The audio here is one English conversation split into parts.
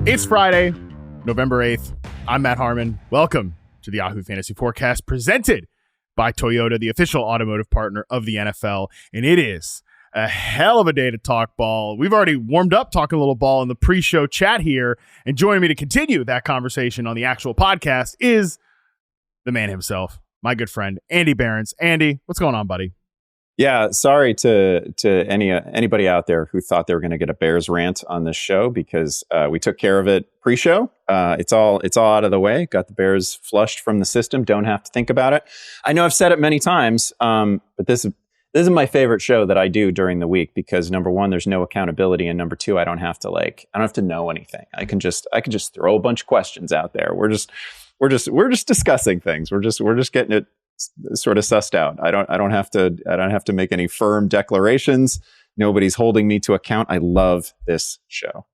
It's Friday, November 8th. I'm Matt Harmon. Welcome to the Yahoo Fantasy Forecast presented by Toyota, the official automotive partner of the NFL. And it is a hell of a day to talk ball. We've already warmed up talking a little ball in the pre-show chat here. And joining me to continue that conversation on the actual podcast is the man himself, my good friend, Andy Behrens. Andy, what's going on, buddy? Yeah, sorry to anybody out there who thought they were going to get a Bears rant on this show because we took care of it pre-show. It's all out of the way. Got the Bears flushed from the system. Don't have to think about it. I know I've said it many times, but this is my favorite show that I do during the week because number one, there's no accountability, and number two, I don't have to know anything. I can just throw a bunch of questions out there. We're just discussing things. We're just getting it sort of sussed out. I don't have to make any firm declarations. Nobody's holding me to account. I love this show.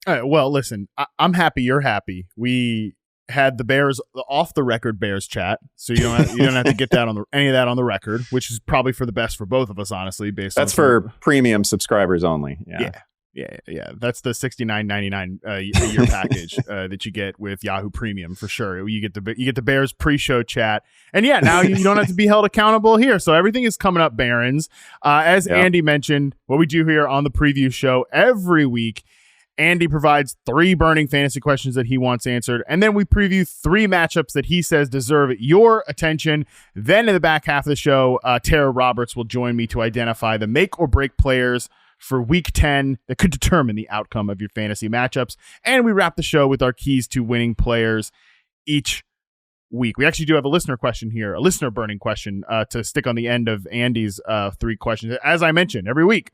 All right, well, listen, I'm happy you're happy. We had the Bears off the record Bears chat, so you don't have to get that on any of that on the record, which is probably for the best for both of us, honestly. That's for premium subscribers only. Yeah. That's the $69.99 a year package that you get with Yahoo Premium for sure. You get the Bears pre-show chat, and yeah, now you don't have to be held accountable here. So everything is coming up, Behrens. Andy mentioned, what we do here on the preview show every week. Andy provides 3 burning fantasy questions that he wants answered, and then we preview 3 matchups that he says deserve your attention. Then in the back half of the show, Tera Roberts will join me to identify the make or break players for week 10 that could determine the outcome of your fantasy matchups. And we wrap the show with our keys to winning players each week. We actually do have a listener question here, a listener burning question to stick on the end of Andy's 3 questions. As I mentioned, every week,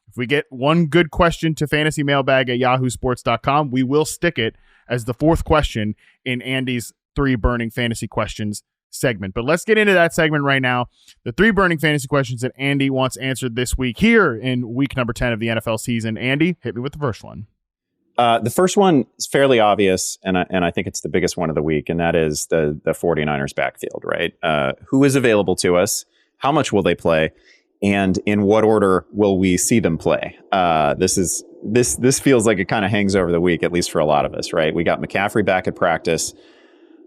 if we get one good question to fantasymailbag at yahoosports.com, we will stick it as the 4th question in Andy's 3 burning fantasy questions segment. But let's get into that segment right now. The 3 burning fantasy questions that Andy wants answered this week here in week number 10 of the NFL season. Andy, hit me with the first one. The first one is fairly obvious, and I think it's the biggest one of the week, and that is the 49ers backfield, right? Who is available to us? How much will they play? And in what order will we see them play? This feels like it kind of hangs over the week, at least for a lot of us, right? We got McCaffrey back at practice,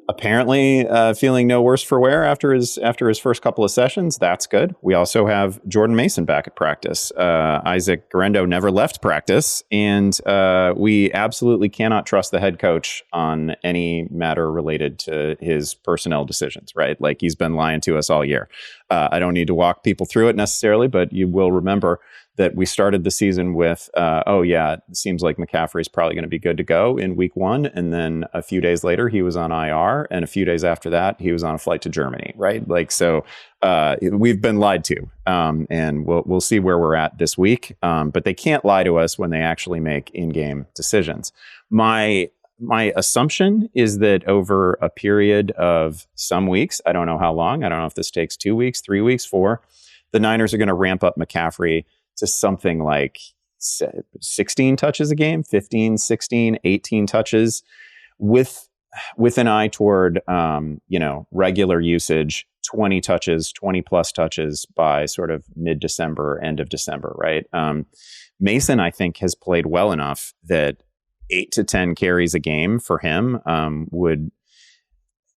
apparently feeling no worse for wear after his first couple of sessions. That's good. We also have Jordan Mason back at practice. Isaac Guerendo never left practice, and we absolutely cannot trust the head coach on any matter related to his personnel decisions, right? Like, he's been lying to us all year. I don't need to walk people through it necessarily, but you will remember that we started the season with, it seems like McCaffrey's probably going to be good to go in week 1. And then a few days later, he was on IR. And a few days after that, he was on a flight to Germany, right? Like, so we've been lied to. And we'll see where we're at this week. But they can't lie to us when they actually make in-game decisions. My assumption is that over a period of some weeks, I don't know how long, I don't know if this takes 2 weeks, 3 weeks, 4, the Niners are going to ramp up McCaffrey to something like 16 touches a game, 15, 16, 18 touches with an eye toward, regular usage, 20 touches, 20 plus touches by sort of mid-December, end of December, right? Mason, I think, has played well enough that 8 to 10 carries a game for him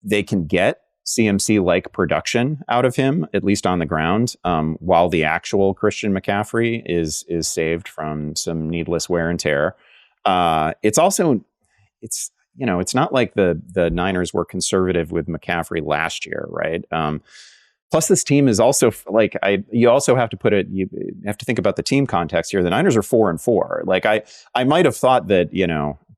they can get CMC-like production out of him, at least on the ground, while the actual Christian McCaffrey is saved from some needless wear and tear. It's not like the Niners were conservative with McCaffrey last year, right? Plus, this team is also you also have to you have to think about the team context here. The Niners are 4-4. Like, I might have thought that,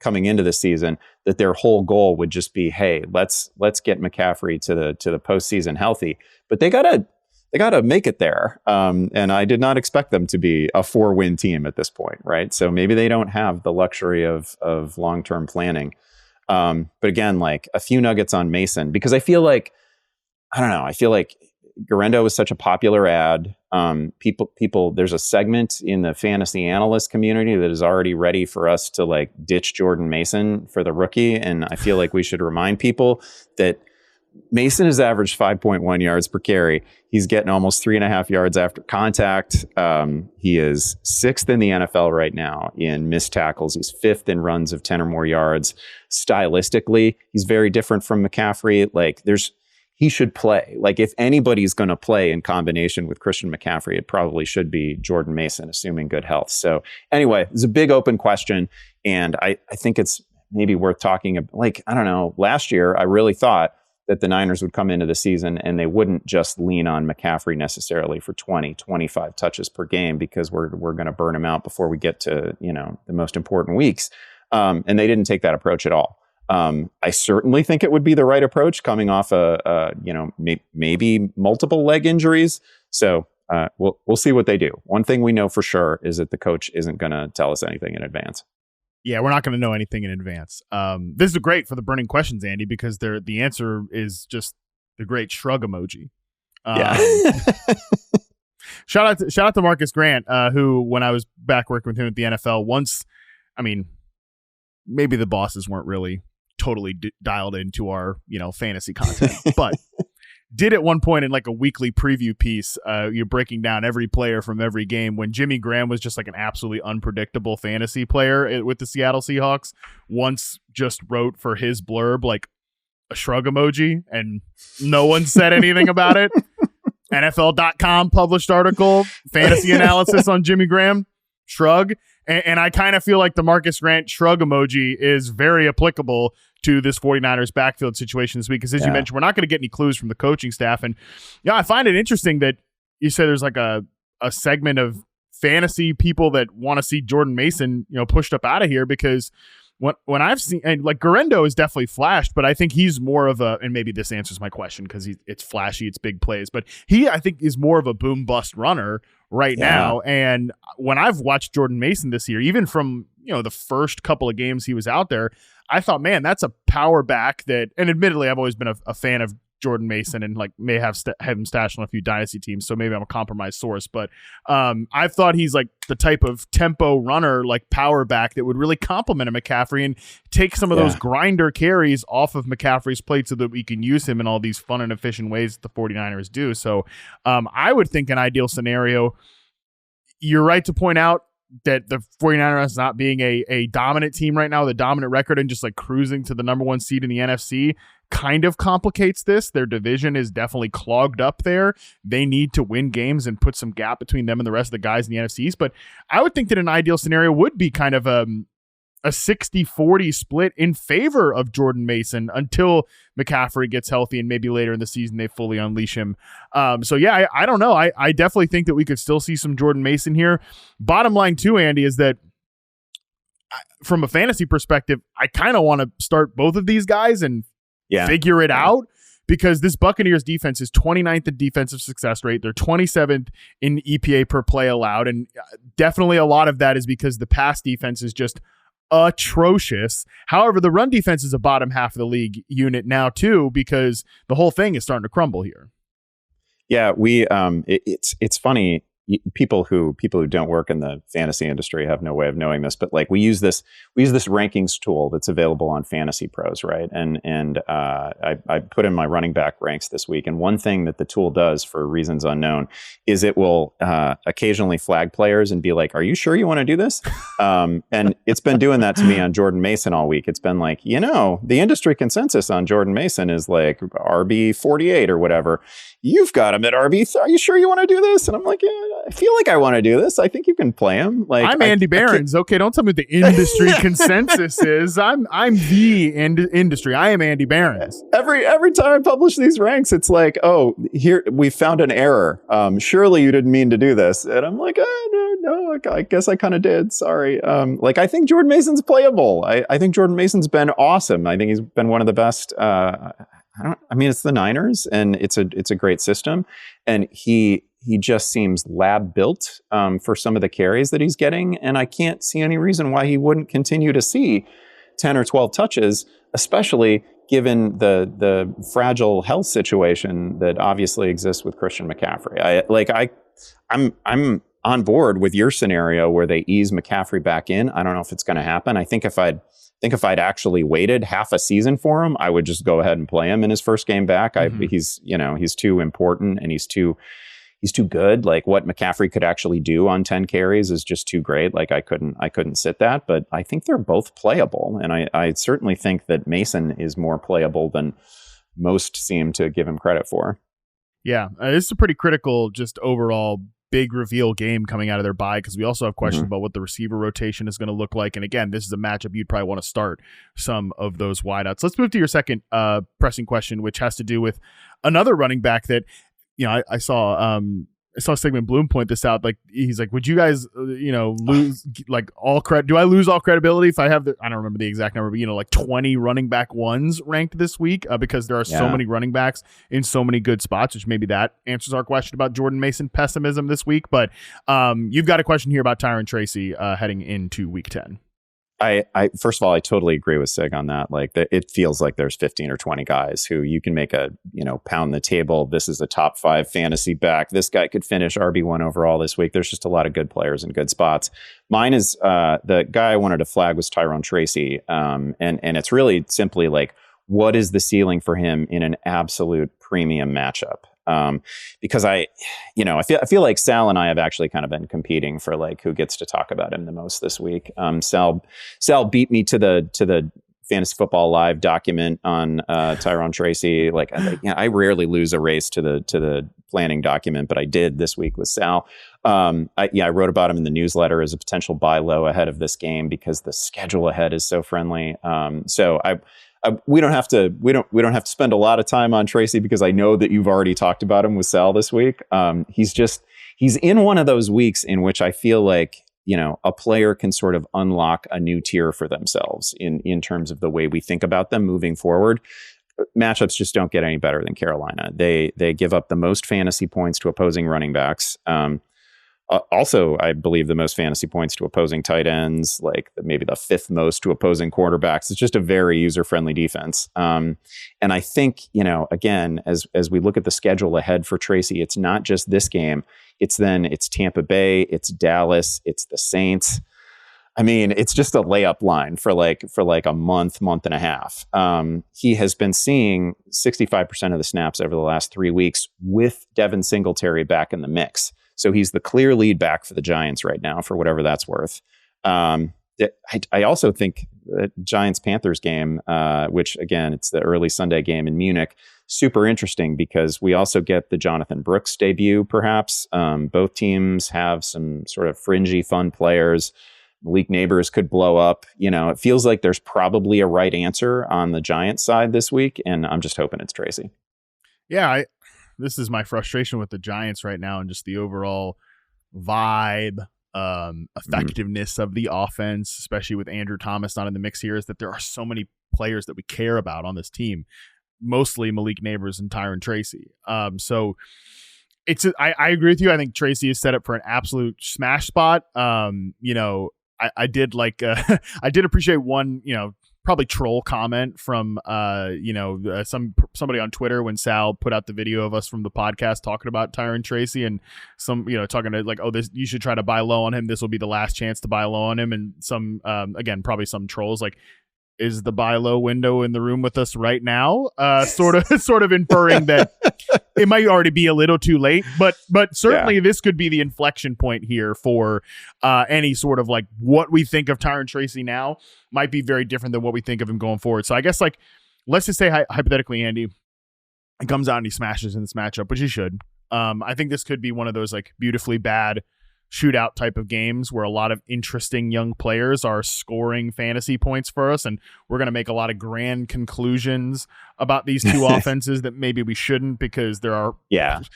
coming into the season, that their whole goal would just be, hey, let's get McCaffrey to the postseason healthy. But they gotta make it there. And I did not expect them to be a 4-win team at this point, right? So maybe they don't have the luxury of long-term planning. But again, like, a few nuggets on Mason, because I feel like Guerendo is such a popular ad. People, there's a segment in the fantasy analyst community that is already ready for us to like ditch Jordan Mason for the rookie. And I feel like we should remind people that Mason has averaged 5.1 yards per carry. He's getting almost 3.5 yards after contact. He is 6th in the NFL right now in missed tackles. He's 5th in runs of 10 or more yards. Stylistically, he's very different from McCaffrey. Like, he should play. Like, if anybody's going to play in combination with Christian McCaffrey, it probably should be Jordan Mason, assuming good health. So anyway, it's a big open question. And I think it's maybe worth talking about. Like, I don't know, last year, I really thought that the Niners would come into the season and they wouldn't just lean on McCaffrey necessarily for 20, 25 touches per game, because we're going to burn him out before we get to, the most important weeks. And they didn't take that approach at all. I certainly think it would be the right approach coming off maybe multiple leg injuries. So we'll see what they do. One thing we know for sure is that the coach isn't going to tell us anything in advance. Yeah, we're not going to know anything in advance. This is great for the burning questions, Andy, because the answer is just the great shrug emoji. Yeah. Shout out to Marcus Grant, who, when I was back working with him at the NFL, maybe the bosses weren't really totally dialed into our fantasy content, but did at one point in like a weekly preview piece, you're breaking down every player from every game, when Jimmy Graham was just like an absolutely unpredictable fantasy player with the Seattle Seahawks. Once just wrote for his blurb like a shrug emoji, and no one said anything about it. NFL.com published article, fantasy analysis on Jimmy Graham, shrug. And I kind of feel like the Marcus Grant shrug emoji is very applicable to this 49ers backfield situation this week. Because as you mentioned, we're not going to get any clues from the coaching staff. And I find it interesting that you say there's like a segment of fantasy people that want to see Jordan Mason, pushed up out of here, because when I've seen, and like Garendo is definitely flashed, but I think he's more of and maybe this answers my question because it's flashy, it's big plays, but I think is more of a boom bust runner right now. And when I've watched Jordan Mason this year, even from, the first couple of games he was out there, I thought, man, that's a power back that, and admittedly, I've always been a fan of Jordan Mason and like may have him stashed on a few dynasty teams, so maybe I'm a compromised source, but I thought he's like the type of tempo runner, like power back that would really complement a McCaffrey and take some of those grinder carries off of McCaffrey's plate so that we can use him in all these fun and efficient ways that the 49ers do. So I would think an ideal scenario, you're right to point out that the 49ers not being a dominant team right now with a dominant record and just like cruising to the number one seed in the NFC kind of complicates this. Their division is definitely clogged up there. They need to win games and put some gap between them and the rest of the guys in the NFC East. But I would think that an ideal scenario would be kind of a 60-40 split in favor of Jordan Mason until McCaffrey gets healthy and maybe later in the season they fully unleash him. I don't know. I definitely think that we could still see some Jordan Mason here. Bottom line too, Andy, is that from a fantasy perspective, I kind of want to start both of these guys and figure it out, because this Buccaneers defense is 29th in defensive success rate. They're 27th in EPA per play allowed. And definitely a lot of that is because the pass defense is just atrocious. However, the run defense is a bottom half of the league unit now too, because the whole thing is starting to crumble here. Yeah, it's funny. People who don't work in the fantasy industry have no way of knowing this, but like we use this rankings tool that's available on Fantasy Pros, right? And I put in my running back ranks this week, and one thing that the tool does for reasons unknown is it will occasionally flag players and be like, "Are you sure you want to do this?" And it's been doing that to me on Jordan Mason all week. It's been like, the industry consensus on Jordan Mason is like RB 48 or whatever. You've got him at RB. Are you sure you want to do this? And I'm like, I feel like I want to do this. I think you can play him. Like, I'm Andy Behrens. Okay, don't tell me what the industry consensus is. I'm the industry. I am Andy Behrens. Every time I publish these ranks, it's like, oh, here we found an error. Surely you didn't mean to do this. And I'm like, no, I guess I kind of did. Sorry. I think Jordan Mason's playable. I think Jordan Mason's been awesome. I think he's been one of the best. It's the Niners, and it's a great system, and he just seems lab built for some of the carries that he's getting, and I can't see any reason why he wouldn't continue to see 10 or 12 touches, especially given the fragile health situation that obviously exists with Christian McCaffrey. I'm on board with your scenario where they ease McCaffrey back in. I don't know if it's going to happen. I think if I'd actually waited half a season for him, I would just go ahead and play him in his first game back. He's too important and he's too good. Like what McCaffrey could actually do on 10 carries is just too great. Like I couldn't sit that, but I think they're both playable. And I certainly think that Mason is more playable than most seem to give him credit for. Yeah, this is a pretty critical, just overall big reveal game coming out of their bye, because we also have questions about what the receiver rotation is going to look like. And again, this is a matchup you'd probably want to start some of those wideouts. Let's move to your second pressing question, which has to do with another running back that, I saw Sigmund Bloom point this out. Like, he's like, would you guys, lose like all credit? Do I lose all credibility if I have I don't remember the exact number, but like 20 running back ones ranked this week because there are so many running backs in so many good spots, which maybe that answers our question about Jordan Mason pessimism this week. But you've got a question here about Tyron Tracy heading into week 10. I first of all, I totally agree with Sig on that. Like it feels like there's 15 or 20 guys who you can make pound the table. This is a top 5 fantasy back. This guy could finish RB1 overall this week. There's just a lot of good players in good spots. Mine is the guy I wanted to flag was Tyron Tracy. And it's really simply like, what is the ceiling for him in an absolute premium matchup? Because I feel like Sal and I have actually kind of been competing for like who gets to talk about him the most this week. Sal beat me to the Fantasy Football Live document on Tyron Tracy. Like I rarely lose a race to the planning document, but I did this week with Sal. I wrote about him in the newsletter as a potential buy low ahead of this game because the schedule ahead is so friendly. We don't have to spend a lot of time on Tracy because I know that you've already talked about him with Sal this week. He's in one of those weeks in which I feel like, a player can sort of unlock a new tier for themselves in terms of the way we think about them moving forward. Matchups just don't get any better than Carolina. They give up the most fantasy points to opposing running backs. Also, I believe the most fantasy points to opposing tight ends, like maybe the 5th most to opposing quarterbacks. It's just a very user-friendly defense. And I think, again, as we look at the schedule ahead for Tracy, it's not just this game. It's Tampa Bay, it's Dallas, it's the Saints. I mean, it's just a layup line for like a month and a half. He has been seeing 65% of the snaps over the last 3 weeks with Devin Singletary back in the mix. So he's the clear lead back for the Giants right now, for whatever that's worth. I also think the Giants-Panthers game, which, again, it's the early Sunday game in Munich, super interesting because we also get the Jonathan Brooks debut, perhaps. Both teams have some sort of fringy, fun players. Malik Neighbors could blow up. It feels like there's probably a right answer on the Giants side this week, and I'm just hoping it's Tracy. Yeah, this is my frustration with the Giants right now and just the overall vibe, effectiveness of the offense, especially with Andrew Thomas not in the mix here, is that there are so many players that we care about on this team, mostly Malik Neighbors and Tyron Tracy. So I agree with you. I think Tracy is set up for an absolute smash spot. I did I did appreciate one, probably troll comment from somebody on Twitter when Sal put out the video of us from the podcast talking about Tyron Tracy and some talking to like, oh, this, you should try to buy low on him, this will be the last chance to buy low on him, and some again probably some trolls like, is the buy low window in the room with us right now? Sort of inferring that it might already be a little too late, but certainly this could be the inflection point here for any sort of like what we think of Tyron Tracy now might be very different than what we think of him going forward. So I guess like, let's just say hypothetically, Andy, he comes out and he smashes in this matchup, which he should. I think this could be one of those like beautifully bad shootout type of games where a lot of interesting young players are scoring fantasy points for us, and we're going to make a lot of grand conclusions about these two offenses that maybe we shouldn't because there are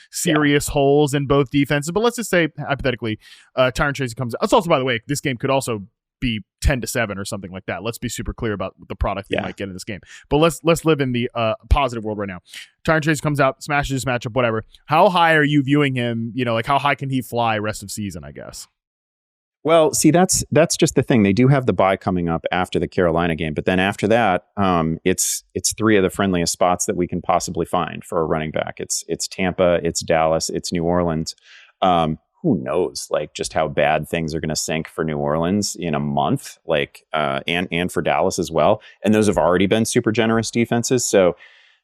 serious holes in both defenses. But let's just say hypothetically Tyron Tracy comes out. That's also, by the way, this game could also be 10-7 or something like that. Let's be super clear about the product we might get in this game. But let's live in the positive world right now. Tyron Tracy comes out, smashes this matchup, whatever. How high are you viewing him? Like how high can he fly rest of season, I guess? Well, see, that's just the thing. They do have the bye coming up after the Carolina game, but then after that, it's 3 of the friendliest spots that we can possibly find for a running back. It's Tampa, it's Dallas, it's New Orleans. who knows, like just how bad things are going to sink for New Orleans in a month, like, and for Dallas as well. And those have already been super generous defenses. So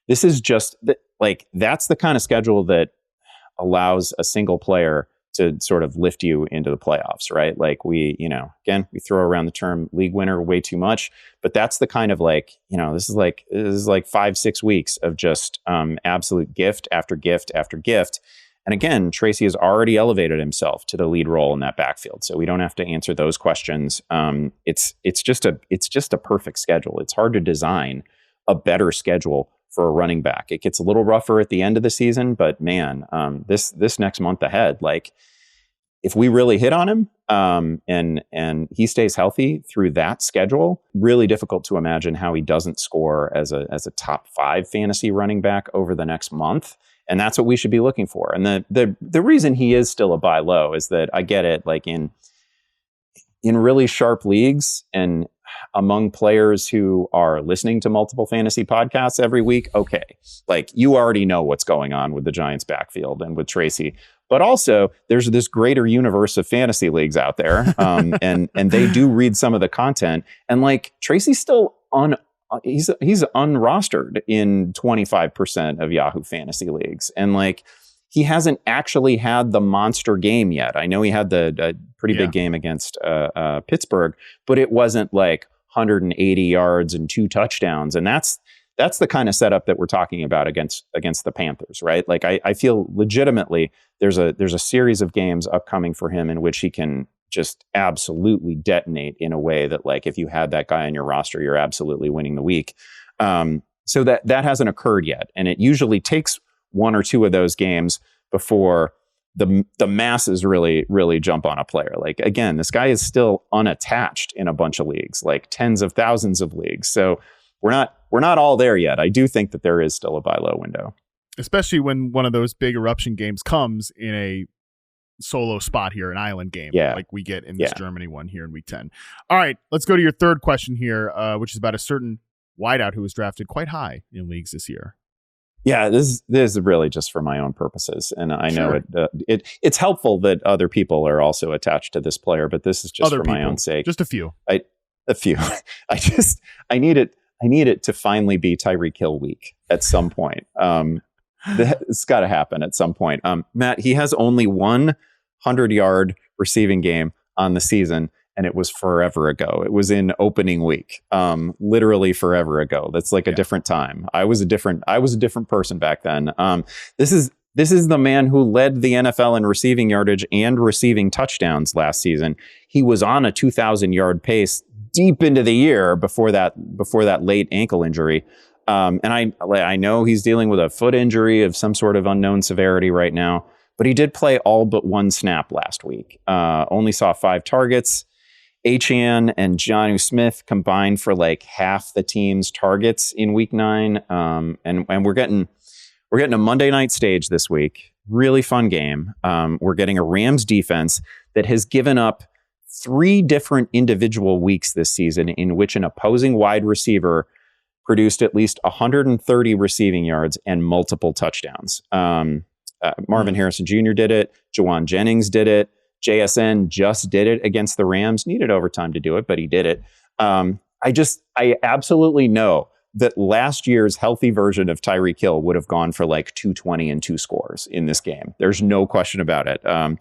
this is just like, that's the kind of schedule that allows a single player to sort of lift you into the playoffs, right? Like again, we throw around the term league winner way too much, but that's the kind of like, this is like 5-6 weeks of just absolute gift after gift after gift. And again, Tracy has already elevated himself to the lead role in that backfield, so we don't have to answer those questions. It's just a perfect schedule. It's hard to design a better schedule for a running back. It gets a little rougher at the end of the season, but man, this next month ahead, like if we really hit on him and he stays healthy through that schedule, really difficult to imagine how he doesn't score as a top 5 fantasy running back over the next month. And that's what we should be looking for. And the reason he is still a buy low is that I get it, like in really sharp leagues and among players who are listening to multiple fantasy podcasts every week, okay, like you already know what's going on with the Giants backfield and with Tracy. But also there's this greater universe of fantasy leagues out there. And they do read some of the content, and like Tracy's still he's unrostered in 25% of Yahoo Fantasy leagues. And like, he hasn't actually had the monster game yet. I know he had the pretty big game against Pittsburgh, but it wasn't like 180 yards and 2 touchdowns. And that's the kind of setup that we're talking about against the Panthers, right? Like I feel legitimately there's a series of games upcoming for him in which he can just absolutely detonate in a way that, like, if you had that guy on your roster, you're absolutely winning the week. So that hasn't occurred yet. And it usually takes 1 or 2 of those games before the masses really jump on a player. Like, again, this guy is still unattached in a bunch of leagues, like tens of thousands of leagues. So we're not all there yet. I do think that there is still a buy low window, especially when one of those big eruption games comes in a solo spot here, an island game, like we get in this Germany one here in week 10. All right, let's go to your third question here, which is about a certain wideout who was drafted quite high in leagues this year. Yeah, this is really just for my own purposes, and I know it's helpful that other people are also attached to this player, but this is just for my own sake. Just a few. A few. I need it to finally be Tyreek Hill week at some point. It's got to happen at some point. Matt, he has only one 100-yard receiving game on the season, and it was forever ago. It was in opening week, literally forever ago. That's like a different time. I was a different person back then. This is the man who led the NFL in receiving yardage and receiving touchdowns last season. He was on a 2,000-yard pace deep into the year before that late ankle injury. And I know he's dealing with a foot injury of some sort of unknown severity right now, but he did play all but 1 snap last week. Only saw 5 targets. Achane and Jonnu Smith combined for like half the team's targets in week 9. And we're getting a Monday night stage this week. Really fun game. We're getting a Rams defense that has given up 3 different individual weeks this season in which an opposing wide receiver produced at least 130 receiving yards and multiple touchdowns. Marvin Harrison Jr. did it. Jawan Jennings did it. JSN just did it against the Rams. Needed overtime to do it, but he did it. I absolutely know that last year's healthy version of Tyreek Hill would have gone for like 220 and 2 scores in this game. There's no question about it. I'm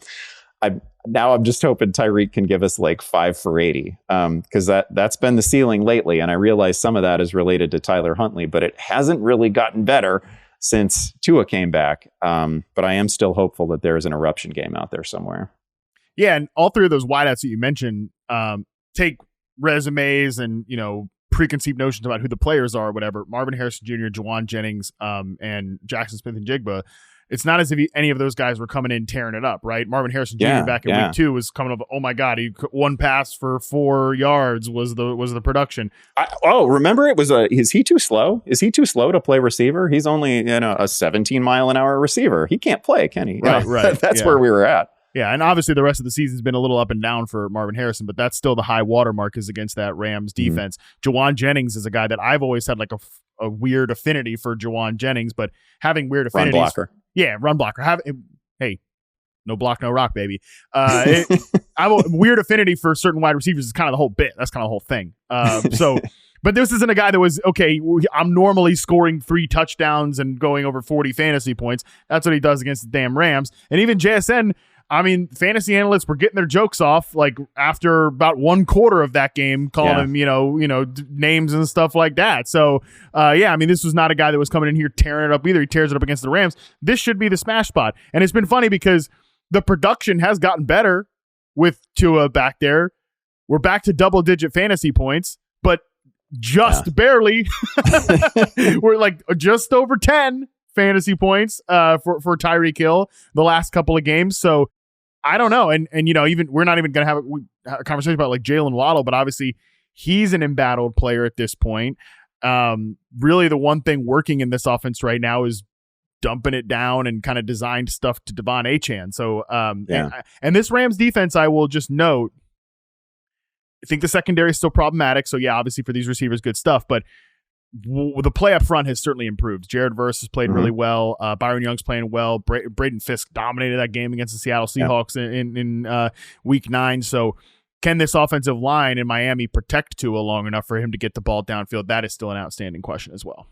just hoping Tyreek can give us like 5 for 80, because that's been the ceiling lately. And I realize some of that is related to Tyler Huntley, but it hasn't really gotten better since Tua came back. But I am still hopeful that there is an eruption game out there somewhere. Yeah, and all 3 of those wideouts that you mentioned take resumes and, preconceived notions about who the players are or whatever. Marvin Harrison Jr., Jawan Jennings, and Jackson Smith and Jigba. It's not as if any of those guys were coming in tearing it up, right? Marvin Harrison Jr. back in week 2 was coming up. Oh my God, he 1 pass for 4 yards was the production. Remember it was is he too slow? Is he too slow to play receiver? He's only a 17 mile an hour receiver. He can't play, can he? Right. That's where we were at. Yeah, and obviously the rest of the season's been a little up and down for Marvin Harrison, but that's still the high watermark is against that Rams defense. Jawan Jennings is a guy that I've always had like a weird affinity for Jawan Jennings, but having weird affinities. Run blocker. Yeah, run blocker. No block, no rock, baby. I have a weird affinity for certain wide receivers. It's kind of the whole bit. That's kind of the whole thing. But this isn't a guy that was, okay, I'm normally scoring 3 touchdowns and going over 40 fantasy points. That's what he does against the damn Rams. And even JSN, I mean, fantasy analysts were getting their jokes off like after about 1/4 of that game, calling him, names and stuff like that. So, I mean, this was not a guy that was coming in here tearing it up either. He tears it up against the Rams. This should be the smash spot. And it's been funny because the production has gotten better with Tua back there. We're back to double-digit fantasy points, but just barely. We're like just over 10 fantasy points for Tyreek Hill the last couple of games. So I don't know. And even we're not even going to have a conversation about like Jalen Waddle, but obviously he's an embattled player at this point. Really the one thing working in this offense right now is dumping it down and kind of designed stuff to Devon Achane. So, and this Rams defense, I will just note, I think the secondary is still problematic. So yeah, obviously for these receivers, good stuff, but the play up front has certainly improved. Jared Verse has played really well. Byron Young's playing well. Braden Fisk dominated that game against the Seattle Seahawks in week 9. So can this offensive line in Miami protect Tua long enough for him to get the ball downfield? That is still an outstanding question as well.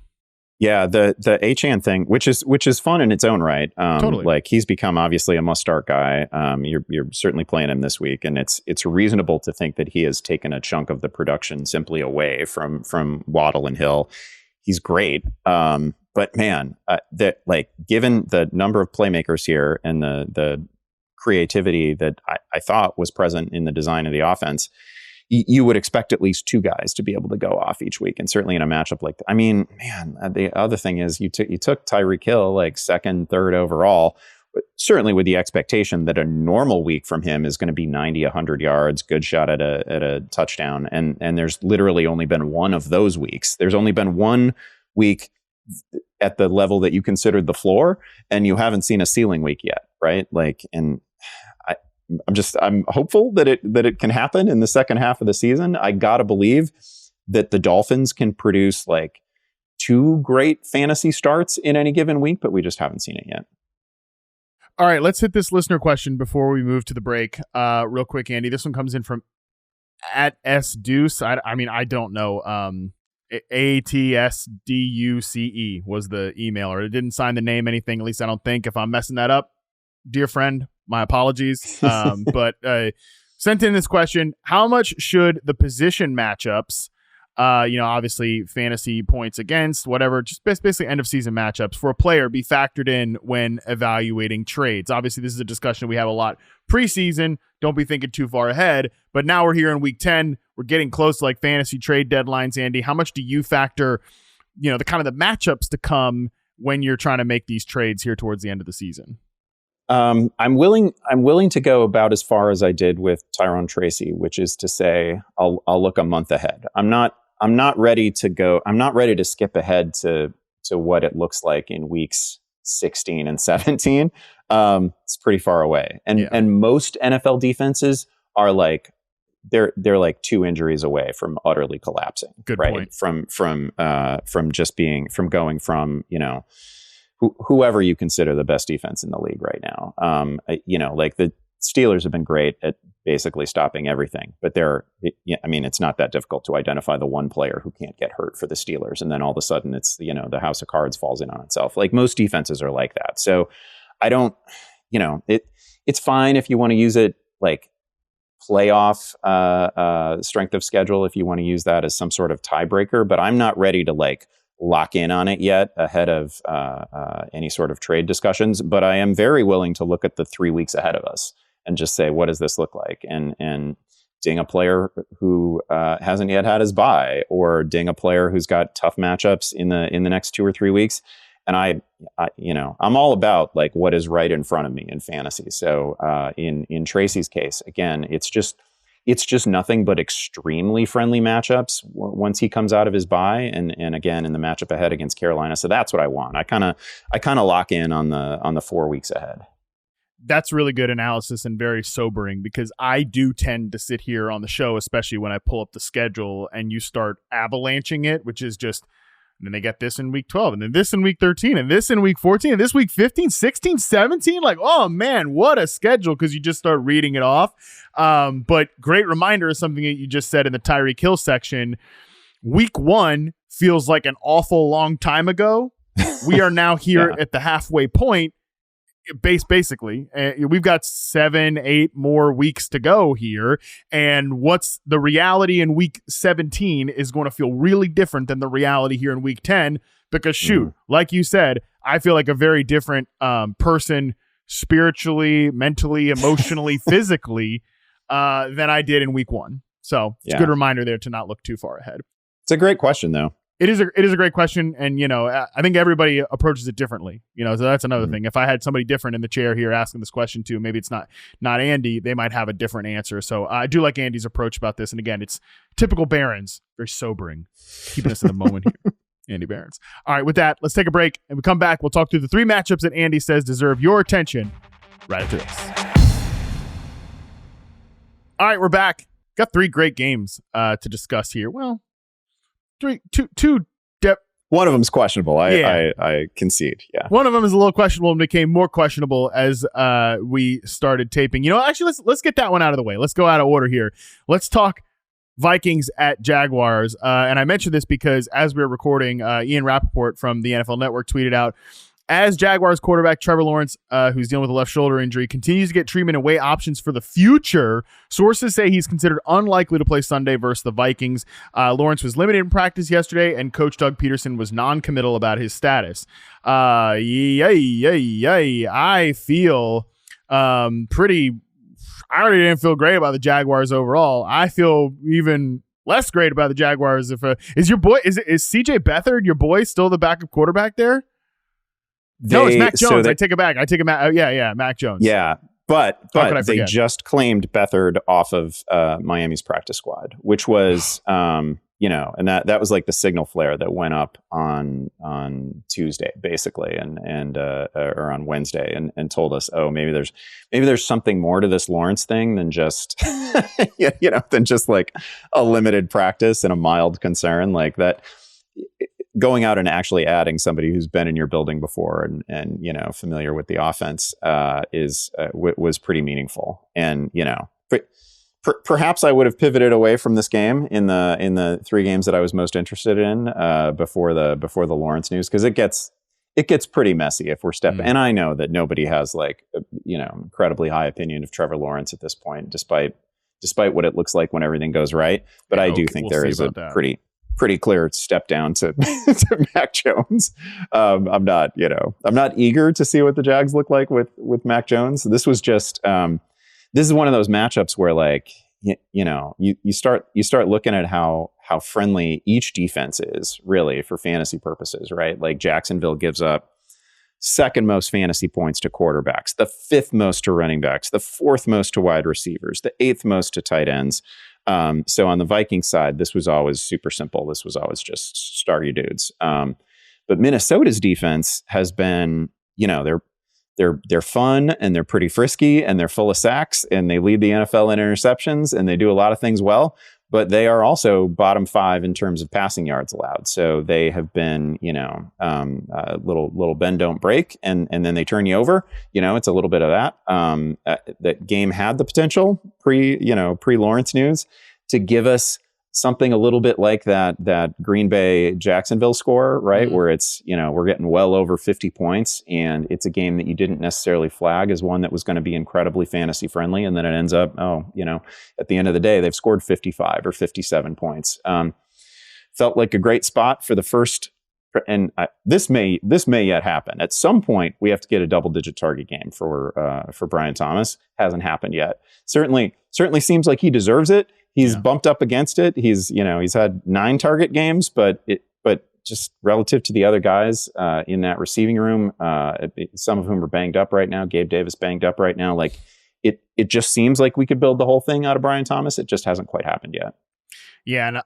Yeah, the Achane thing, which is fun in its own right. Totally. Like he's become obviously a must-start guy. You're certainly playing him this week, and it's reasonable to think that he has taken a chunk of the production simply away from Waddle and Hill. He's great, but man, given the number of playmakers here and the creativity that I thought was present in the design of the offense, you would expect at least 2 guys to be able to go off each week. And certainly in a matchup like that. I mean, man, the other thing is you took Tyreek Hill like 2nd, 3rd overall, but certainly with the expectation that a normal week from him is going to be 90, 100 yards, good shot at a touchdown. And there's literally only been one of those weeks. There's only been one week at the level that you considered the floor, and you haven't seen a ceiling week yet. Right. I'm hopeful that it can happen in the second half of the season. I gotta believe that the Dolphins can produce like 2 great fantasy starts in any given week, but we just haven't seen it yet. All right, let's hit this listener question before we move to the break. Real quick, Andy. This one comes in from @sdeuce. I don't know. ATSDUCE was the email, or it didn't sign the name, anything. At least I don't think. If I'm messing that up, dear friend, my apologies. But sent in this question: how much should the position matchups, obviously fantasy points against, whatever, just basically end of season matchups for a player be factored in when evaluating trades? Obviously, this is a discussion we have a lot preseason. Don't be thinking too far ahead. But now we're here in week 10. We're getting close to like fantasy trade deadlines. Andy, how much do you factor, the kind of the matchups to come when you're trying to make these trades here towards the end of the season? I'm willing to go about as far as I did with Tyrone Tracy, which is to say I'll look a month ahead. I'm not ready to go. I'm not ready to skip ahead to what it looks like in weeks 16 and 17. It's pretty far away. And most NFL defenses are like, they're like 2 injuries away from utterly collapsing. Good right? point. From going from, whoever you consider the best defense in the league right now. Like the Steelers have been great at basically stopping everything, but it's not that difficult to identify the one player who can't get hurt for the Steelers. And then all of a sudden it's, the house of cards falls in on itself. Like most defenses are like that. So I don't, it's fine if you want to use it like playoff strength of schedule, if you want to use that as some sort of tiebreaker, but I'm not ready to like lock in on it yet ahead of any sort of trade discussions. But I am very willing to look at the 3 weeks ahead of us and just say, what does this look like? And ding a player who hasn't yet had his bye, or ding a player who's got tough matchups in the next 2 or 3 weeks. And I'm all about like what is right in front of me in fantasy. So in Tracy's case, again, it's just nothing but extremely friendly matchups once he comes out of his bye, and again in the matchup ahead against Carolina. So that's what I want. I kind of lock in on the 4 weeks ahead. That's really good analysis and very sobering, because I do tend to sit here on the show, especially when I pull up the schedule and you start avalanching it, which is just And then they get this in week 12, and then this in week 13, and this in week 14, and this week 15, 16, 17. Like, oh man, what a schedule, because you just start reading it off. But great reminder of something that you just said in the Tyreek Hill section. Week 1 feels like an awful long time ago. We are now here at the halfway point. Basically, we've got 7-8 more weeks to go here, and what's the reality in week 17 is going to feel really different than the reality here in week 10, because like you said, I feel like a very different person spiritually, mentally, emotionally, physically than I did in week 1. So it's a good reminder there to not look too far ahead. It's a great question, though. It is a great question, and I think everybody approaches it differently. So that's another thing. If I had somebody different in the chair here asking this question too, maybe it's not Andy, they might have a different answer. So I do like Andy's approach about this, and again, it's typical Behrens, very sobering, keeping us in the moment here. Andy Behrens. All right, with that, let's take a break, and we come back. We'll talk through the 3 matchups that Andy says deserve your attention right after this. All right, we're back. Got 3 great games to discuss here. Well, two depth. One of them is questionable. I concede. Yeah. One of them is a little questionable and became more questionable as we started taping. Actually, let's get that one out of the way. Let's go out of order here. Let's talk Vikings at Jaguars. And I mentioned this because as we were recording, Ian Rappaport from the NFL Network tweeted out, as Jaguars quarterback Trevor Lawrence, who's dealing with a left shoulder injury, continues to get treatment and weigh options for the future, sources say he's considered unlikely to play Sunday versus the Vikings. Lawrence was limited in practice yesterday, and Coach Doug Peterson was non-committal about his status. I feel I already didn't feel great about the Jaguars overall. I feel even less great about the Jaguars. Is CJ Beathard, your boy, still the backup quarterback there? No, it's Mac Jones. I take it back. Mac Jones. Yeah, but they just claimed Beathard off of Miami's practice squad, which was, and that was like the signal flare that went up on Tuesday, basically, and or on Wednesday, and told us, oh, maybe there's something more to this Lawrence thing than just, than just like a limited practice and a mild concern like that. Going out and actually adding somebody who's been in your building before and familiar with the offense was pretty meaningful. And perhaps I would have pivoted away from this game in the 3 games that I was most interested in before the Lawrence news, because it gets pretty messy if we're stepping. And I know that nobody has incredibly high opinion of Trevor Lawrence at this point, despite what it looks like when everything goes right. But I do think there is a pretty clear step down to Mac Jones. I'm not eager to see what the Jags look like with Mac Jones. This was just this is one of those matchups where you start looking at how friendly each defense is really for fantasy purposes, right? Like Jacksonville gives up 2nd most fantasy points to quarterbacks, the 5th most to running backs, the 4th most to wide receivers, the 8th most to tight ends. So on the Vikings side, this was always super simple. This was always just start your dudes. But Minnesota's defense has been, they're fun and they're pretty frisky and they're full of sacks and they lead the NFL in interceptions and they do a lot of things well, but they are also bottom 5 in terms of passing yards allowed. So they have been, little bend don't break, and then they turn you over. It's a little bit of that. That game had the potential pre-Lawrence news to give us something a little bit like that Green Bay Jacksonville score, right? Where it's, we're getting well over 50 points and it's a game that you didn't necessarily flag as one that was going to be incredibly fantasy friendly. And then it ends up, at the end of the day, they've scored 55 or 57 points. Felt like a great spot for the first, and this may yet happen. At some point, we have to get a double-digit target game for Brian Thomas. Hasn't happened yet. Certainly seems like he deserves it. He's bumped up against it. He's had 9 target games, but just relative to the other guys in that receiving room, some of whom are banged up right now. Gabe Davis banged up right now. Like it just seems like we could build the whole thing out of Brian Thomas. It just hasn't quite happened yet. Yeah, and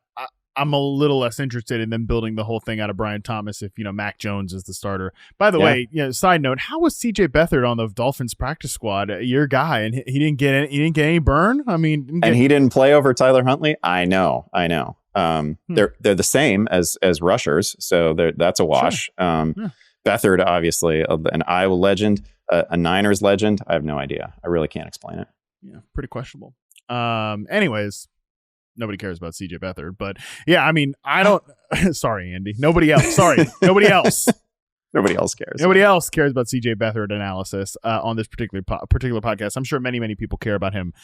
I'm a little less interested in them building the whole thing out of Brian Thomas if, Mac Jones is the starter. By the way, side note, how was CJ Beathard on the Dolphins practice squad? Your guy, and he didn't get any burn? I mean, and he didn't play over Tyler Huntley? I know. They're the same as rushers, so that's a wash. Sure. Beathard, obviously, an Iowa legend, a Niners legend. I have no idea. I really can't explain it. Yeah, pretty questionable. Anyways, nobody cares about CJ Beathard, but yeah, I mean, I don't. Sorry, Andy. Nobody else. Sorry, nobody else. Nobody else cares. Nobody else cares about CJ Beathard analysis on this particular podcast. I'm sure many people care about him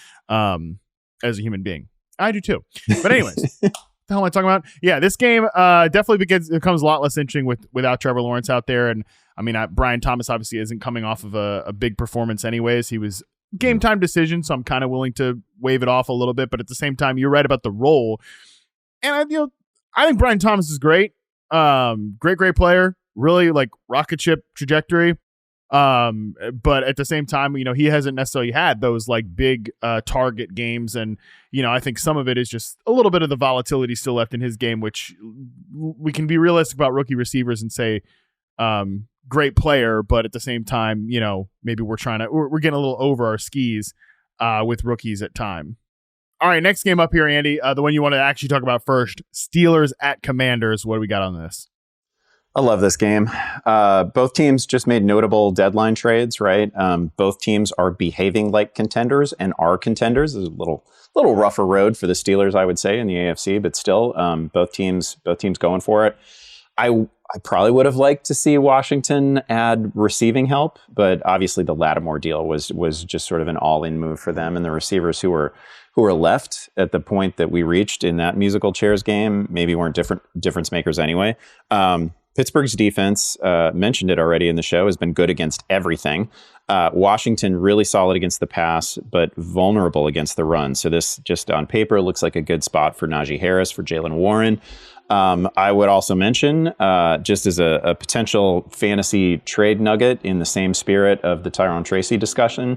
as a human being. I do too. But anyways. The hell am I talking about? Yeah, this game definitely becomes a lot less interesting without Trevor Lawrence out there. And I mean, Brian Thomas obviously isn't coming off of a big performance anyways. He was game time decision, so I'm kind of willing to wave it off a little bit. But at the same time, you're right about the role. And I think Brian Thomas is great. Great player. Really like rocket ship trajectory. But at the same time, he hasn't necessarily had those like big target games, and I think some of it is just a little bit of the volatility still left in his game, which we can be realistic about rookie receivers and say great player, but at the same time, maybe we're getting a little over our skis with rookies at time. All right, next game up here, Andy, the one you want to actually talk about first, Steelers at Commanders. What do we got on this? I love this game. Both teams just made notable deadline trades, right? Both teams are behaving like contenders and are contenders. It's a little rougher road for the Steelers, I would say, in the AFC, but still, both teams going for it. I probably would have liked to see Washington add receiving help, but obviously the Lattimore deal was just sort of an all-in move for them, and the receivers who were left at the point that we reached in that musical chairs game maybe weren't difference makers anyway. Pittsburgh's defense, mentioned it already in the show, has been good against everything. Washington really solid against the pass, but vulnerable against the run. So this just on paper looks like a good spot for Najee Harris, for Jaylen Warren. I would also mention, just as a potential fantasy trade nugget in the same spirit of the Tyrone Tracy discussion,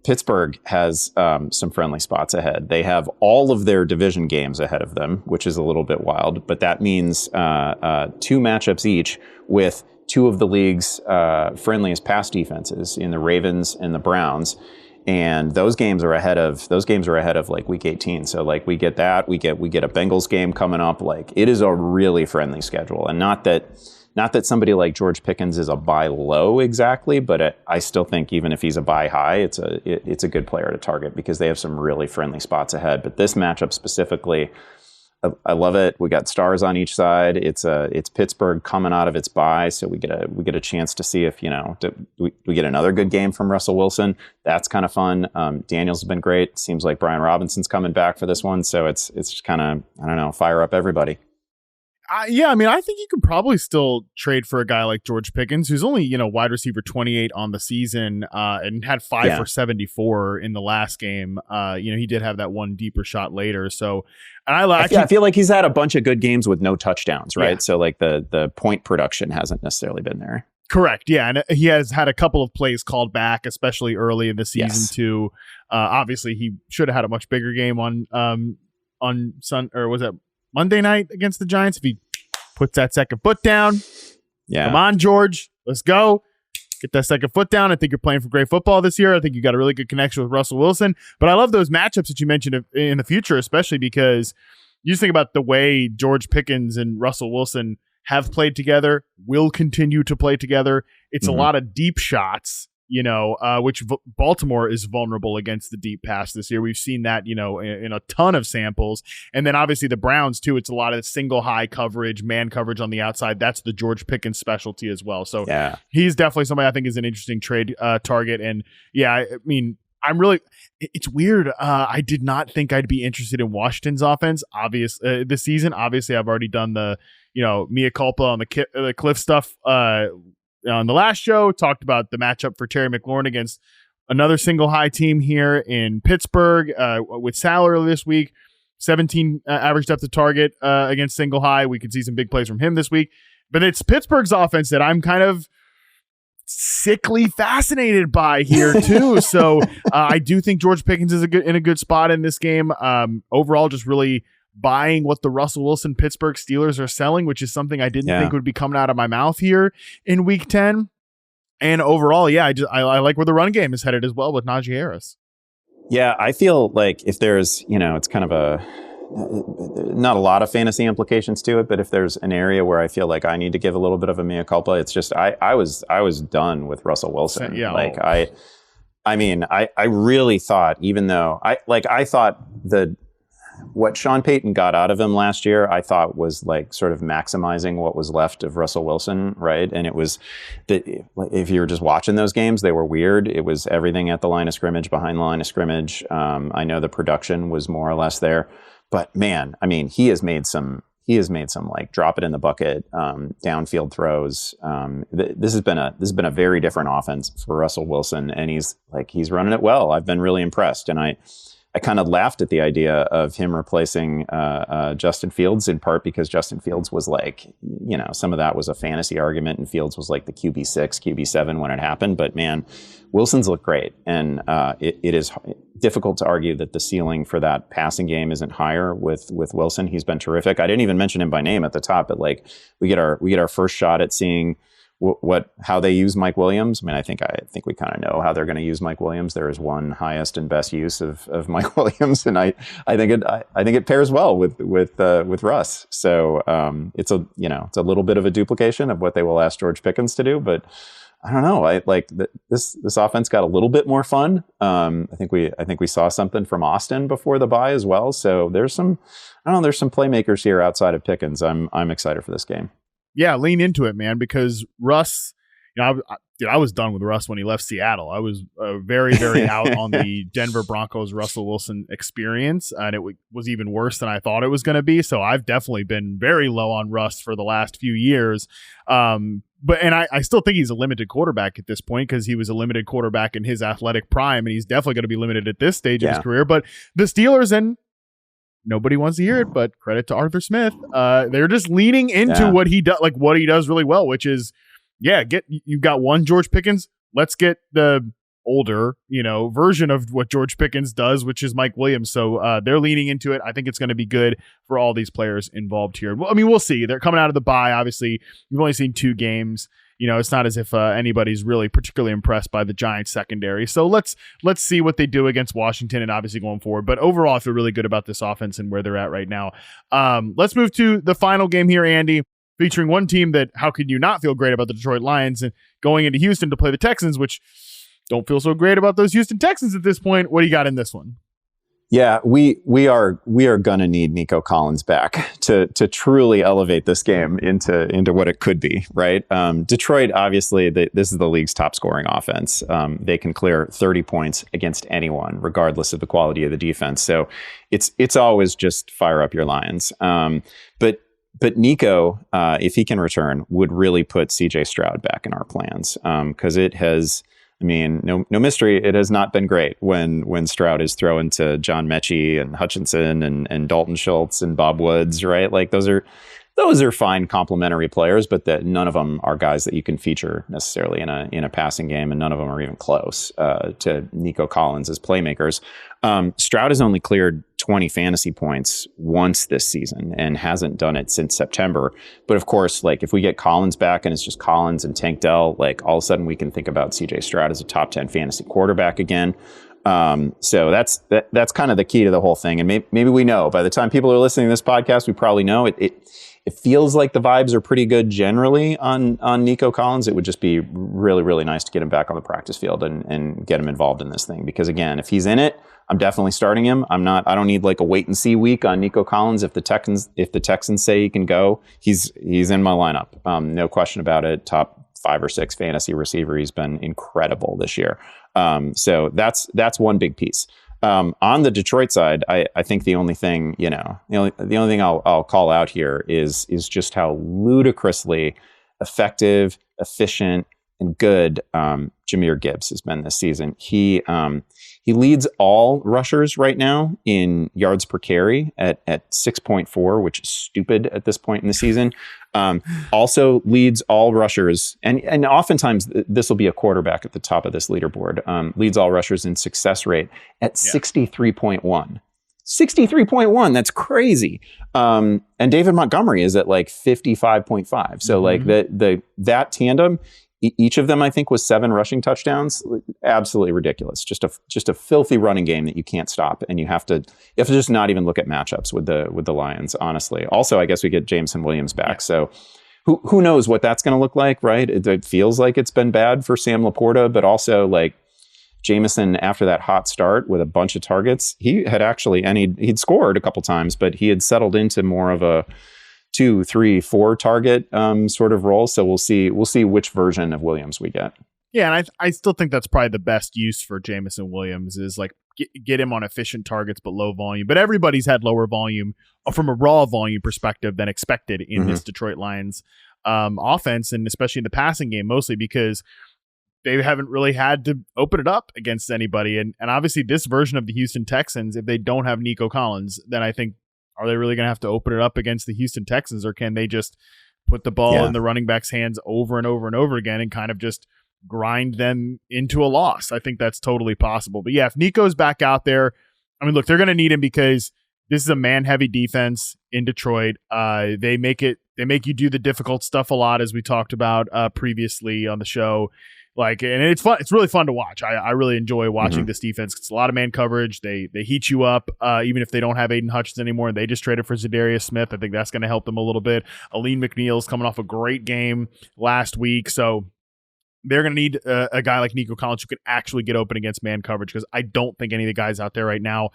Pittsburgh has some friendly spots ahead. They have all of their division games ahead of them, which is a little bit wild, but that means 2 matchups each with 2 of the league's friendliest pass defenses in the Ravens and the Browns. And those games are ahead of like week 18. So like we get that, we get a Bengals game coming up. Like it is a really friendly schedule, and not that somebody like George Pickens is a buy low exactly, but I still think even if he's a buy high, it's a good player to target because they have some really friendly spots ahead. But this matchup specifically, I love it. We got stars on each side. It's Pittsburgh coming out of its bye, so we get a chance to see if we get another good game from Russell Wilson. That's kind of fun. Daniels has been great. Seems like Brian Robinson's coming back for this one, so it's just kind of, I don't know, fire up everybody. Yeah, I mean, I think you could probably still trade for a guy like George Pickens, who's only, wide receiver 28 on the season and had 5 for 74 in the last game. He did have that one deeper shot later. So, and I feel like he's had a bunch of good games with no touchdowns, right? Yeah. So like the point production hasn't necessarily been there. Correct. Yeah. And he has had a couple of plays called back, especially early in the season too. Obviously he should have had a much bigger game on Monday night against the Giants. If he puts that second foot down, come on, George, let's go. Get that second foot down. I think you're playing for great football this year. I think you got a really good connection with Russell Wilson. But I love those matchups that you mentioned in the future, especially because you just think about the way George Pickens and Russell Wilson have played together, will continue to play together. It's a lot of deep shots, which Baltimore is vulnerable against the deep pass this year. We've seen that, in a ton of samples. And then obviously the Browns too, it's a lot of single high coverage, man coverage on the outside. That's the George Pickens specialty as well. So he's definitely somebody I think is an interesting trade target. And I mean, it's weird. I did not think I'd be interested in Washington's offense this season. Obviously I've already done the, mea culpa on the Cliff stuff, on the last show, talked about the matchup for Terry McLaurin against another single high team here in Pittsburgh with Sal earlier this week. 17 average depth of target against single high. We could see some big plays from him this week. But it's Pittsburgh's offense that I'm kind of sickly fascinated by here too. So I do think George Pickens is in a good spot in this game. Overall, just really buying what the Russell Wilson Pittsburgh Steelers are selling, which is something I didn't think would be coming out of my mouth here in week 10. And overall, I like where the run game is headed as well with Najee Harris. Yeah, I feel like if there's, it's kind of not a lot of fantasy implications to it, but if there's an area where I feel like I need to give a little bit of a mea culpa, it's just I was done with Russell Wilson. Yeah. Like I really thought, even though I thought that what Sean Payton got out of him last year, I thought was like sort of maximizing what was left of Russell Wilson, right? And it was that if you were just watching those games, they were weird. It was everything at the line of scrimmage, behind the line of scrimmage. I know the production was more or less there, but man, I mean, he has made some like drop it in the bucket, downfield throws. This has been a very different offense for Russell Wilson, and he's running it well. I've been really impressed, and I kind of laughed at the idea of him replacing Justin Fields, in part because Justin Fields was like, some of that was a fantasy argument, and Fields was like the QB6, QB7 when it happened. But man, Wilson's looked great, and it is difficult to argue that the ceiling for that passing game isn't higher with Wilson. He's been terrific. I didn't even mention him by name at the top, but like we get our first shot at seeing how they use Mike Williams. I mean, I think we kind of know how they're going to use Mike Williams. There is one highest and best use of Mike Williams, and I think it pairs well with Russ. So it's a little bit of a duplication of what they will ask George Pickens to do, but I don't know. I like this offense got a little bit more fun. I think we saw something from Austin before the bye as well. So there's some playmakers here outside of Pickens. I'm excited for this game. Yeah, lean into it, man, because Russ, I was done with Russ when he left Seattle. I was very, very out on the Denver Broncos Russell Wilson experience, and it was even worse than I thought it was going to be. So I've definitely been very low on Russ for the last few years. But I still think he's a limited quarterback at this point, because he was a limited quarterback in his athletic prime, and he's definitely going to be limited at this stage of his career. But the Steelers, and nobody wants to hear it, but credit to Arthur Smith, they're just leaning into what he does, like what he does really well, which is, you've got one George Pickens. Let's get the older, version of what George Pickens does, which is Mike Williams. So they're leaning into it. I think it's going to be good for all these players involved here. Well, I mean, we'll see. They're coming out of the bye. Obviously, we've only seen 2 games. It's not as if anybody's really particularly impressed by the Giants secondary. So let's see what they do against Washington and obviously going forward. But overall, I feel really good about this offense and where they're at right now. Let's move to the final game here, Andy, featuring one team that, how could you not feel great about, the Detroit Lions, and going into Houston to play the Texans, which don't feel so great about those Houston Texans at this point. What do you got in this one? Yeah, we are gonna need Nico Collins back to truly elevate this game into what it could be, right? Detroit, obviously, this is the league's top scoring offense. They can clear 30 points against anyone, regardless of the quality of the defense. So it's always just fire up your Lions. But Nico, if he can return, would really put CJ Stroud back in our plans, because it has. I mean, no mystery. It has not been great when Stroud is throwing to John Mechie and Hutchinson and Dalton Schultz and Bob Woods, right? Like those are fine complementary players, but that none of them are guys that you can feature necessarily in a passing game, and none of them are even close to Nico Collins as playmakers. Stroud has only cleared 20 fantasy points once this season and hasn't done it since September. But of course, like if we get Collins back and it's just Collins and Tank Dell, like all of a sudden we can think about CJ Stroud as a top 10 fantasy quarterback again. So that's kind of the key to the whole thing. And maybe we know by the time people are listening to this podcast, we probably know it feels like the vibes are pretty good generally on Nico Collins. It would just be really, really nice to get him back on the practice field and get him involved in this thing. Because again, if he's in it, I'm definitely starting him. I don't need like a wait and see week on Nico Collins. If the Texans say he can go, he's in my lineup. No question about it. Top 5 or 6 fantasy receiver. He's been incredible this year. So that's one big piece. On the Detroit side, I think the only thing, the only thing I'll call out here is just how ludicrously effective, efficient, and good Jahmyr Gibbs has been this season. He leads all rushers right now in yards per carry at 6.4, which is stupid at this point in the season. Also leads all rushers, and oftentimes this will be a quarterback at the top of this leaderboard, leads all rushers in success rate at 63.1. 63.1, that's crazy. And David Montgomery is at like 55.5. So like that tandem Each of them, I think, was 7 rushing touchdowns. Absolutely ridiculous. Just a filthy running game that you can't stop, and you have to just not even look at matchups with the Lions. Honestly, also, I guess we get Jameson Williams back, so who knows what that's going to look like, right? It feels like it's been bad for Sam Laporta, but also like Jameson, after that hot start with a bunch of targets, he had actually, and he'd scored a couple times, but he had settled into more of a 2, 3, 4 target sort of role. So we'll see which version of Williams we get. Yeah, and I still think that's probably the best use for Jameson Williams is like get him on efficient targets but low volume. But everybody's had lower volume from a raw volume perspective than expected in this Detroit Lions offense, and especially in the passing game, mostly because they haven't really had to open it up against anybody. And obviously this version of the Houston Texans, if they don't have Nico Collins, then I think, are they really going to have to open it up against the Houston Texans, or can they just put the ball in the running back's hands over and over and over again and kind of just grind them into a loss? I think that's totally possible. But yeah, if Nico's back out there, I mean, look, they're going to need him because this is a man-heavy defense in Detroit. They make you do the difficult stuff a lot, as we talked about previously on the show. Like, and it's fun. It's really fun to watch. I really enjoy watching this defense. It's a lot of man coverage. They heat you up, even if they don't have Aiden Hutchinson anymore. They just traded for Zadarius Smith. I think that's going to help them a little bit. Aleen McNeil's coming off a great game last week, so they're going to need a guy like Nico Collins who can actually get open against man coverage, because I don't think any of the guys out there right now.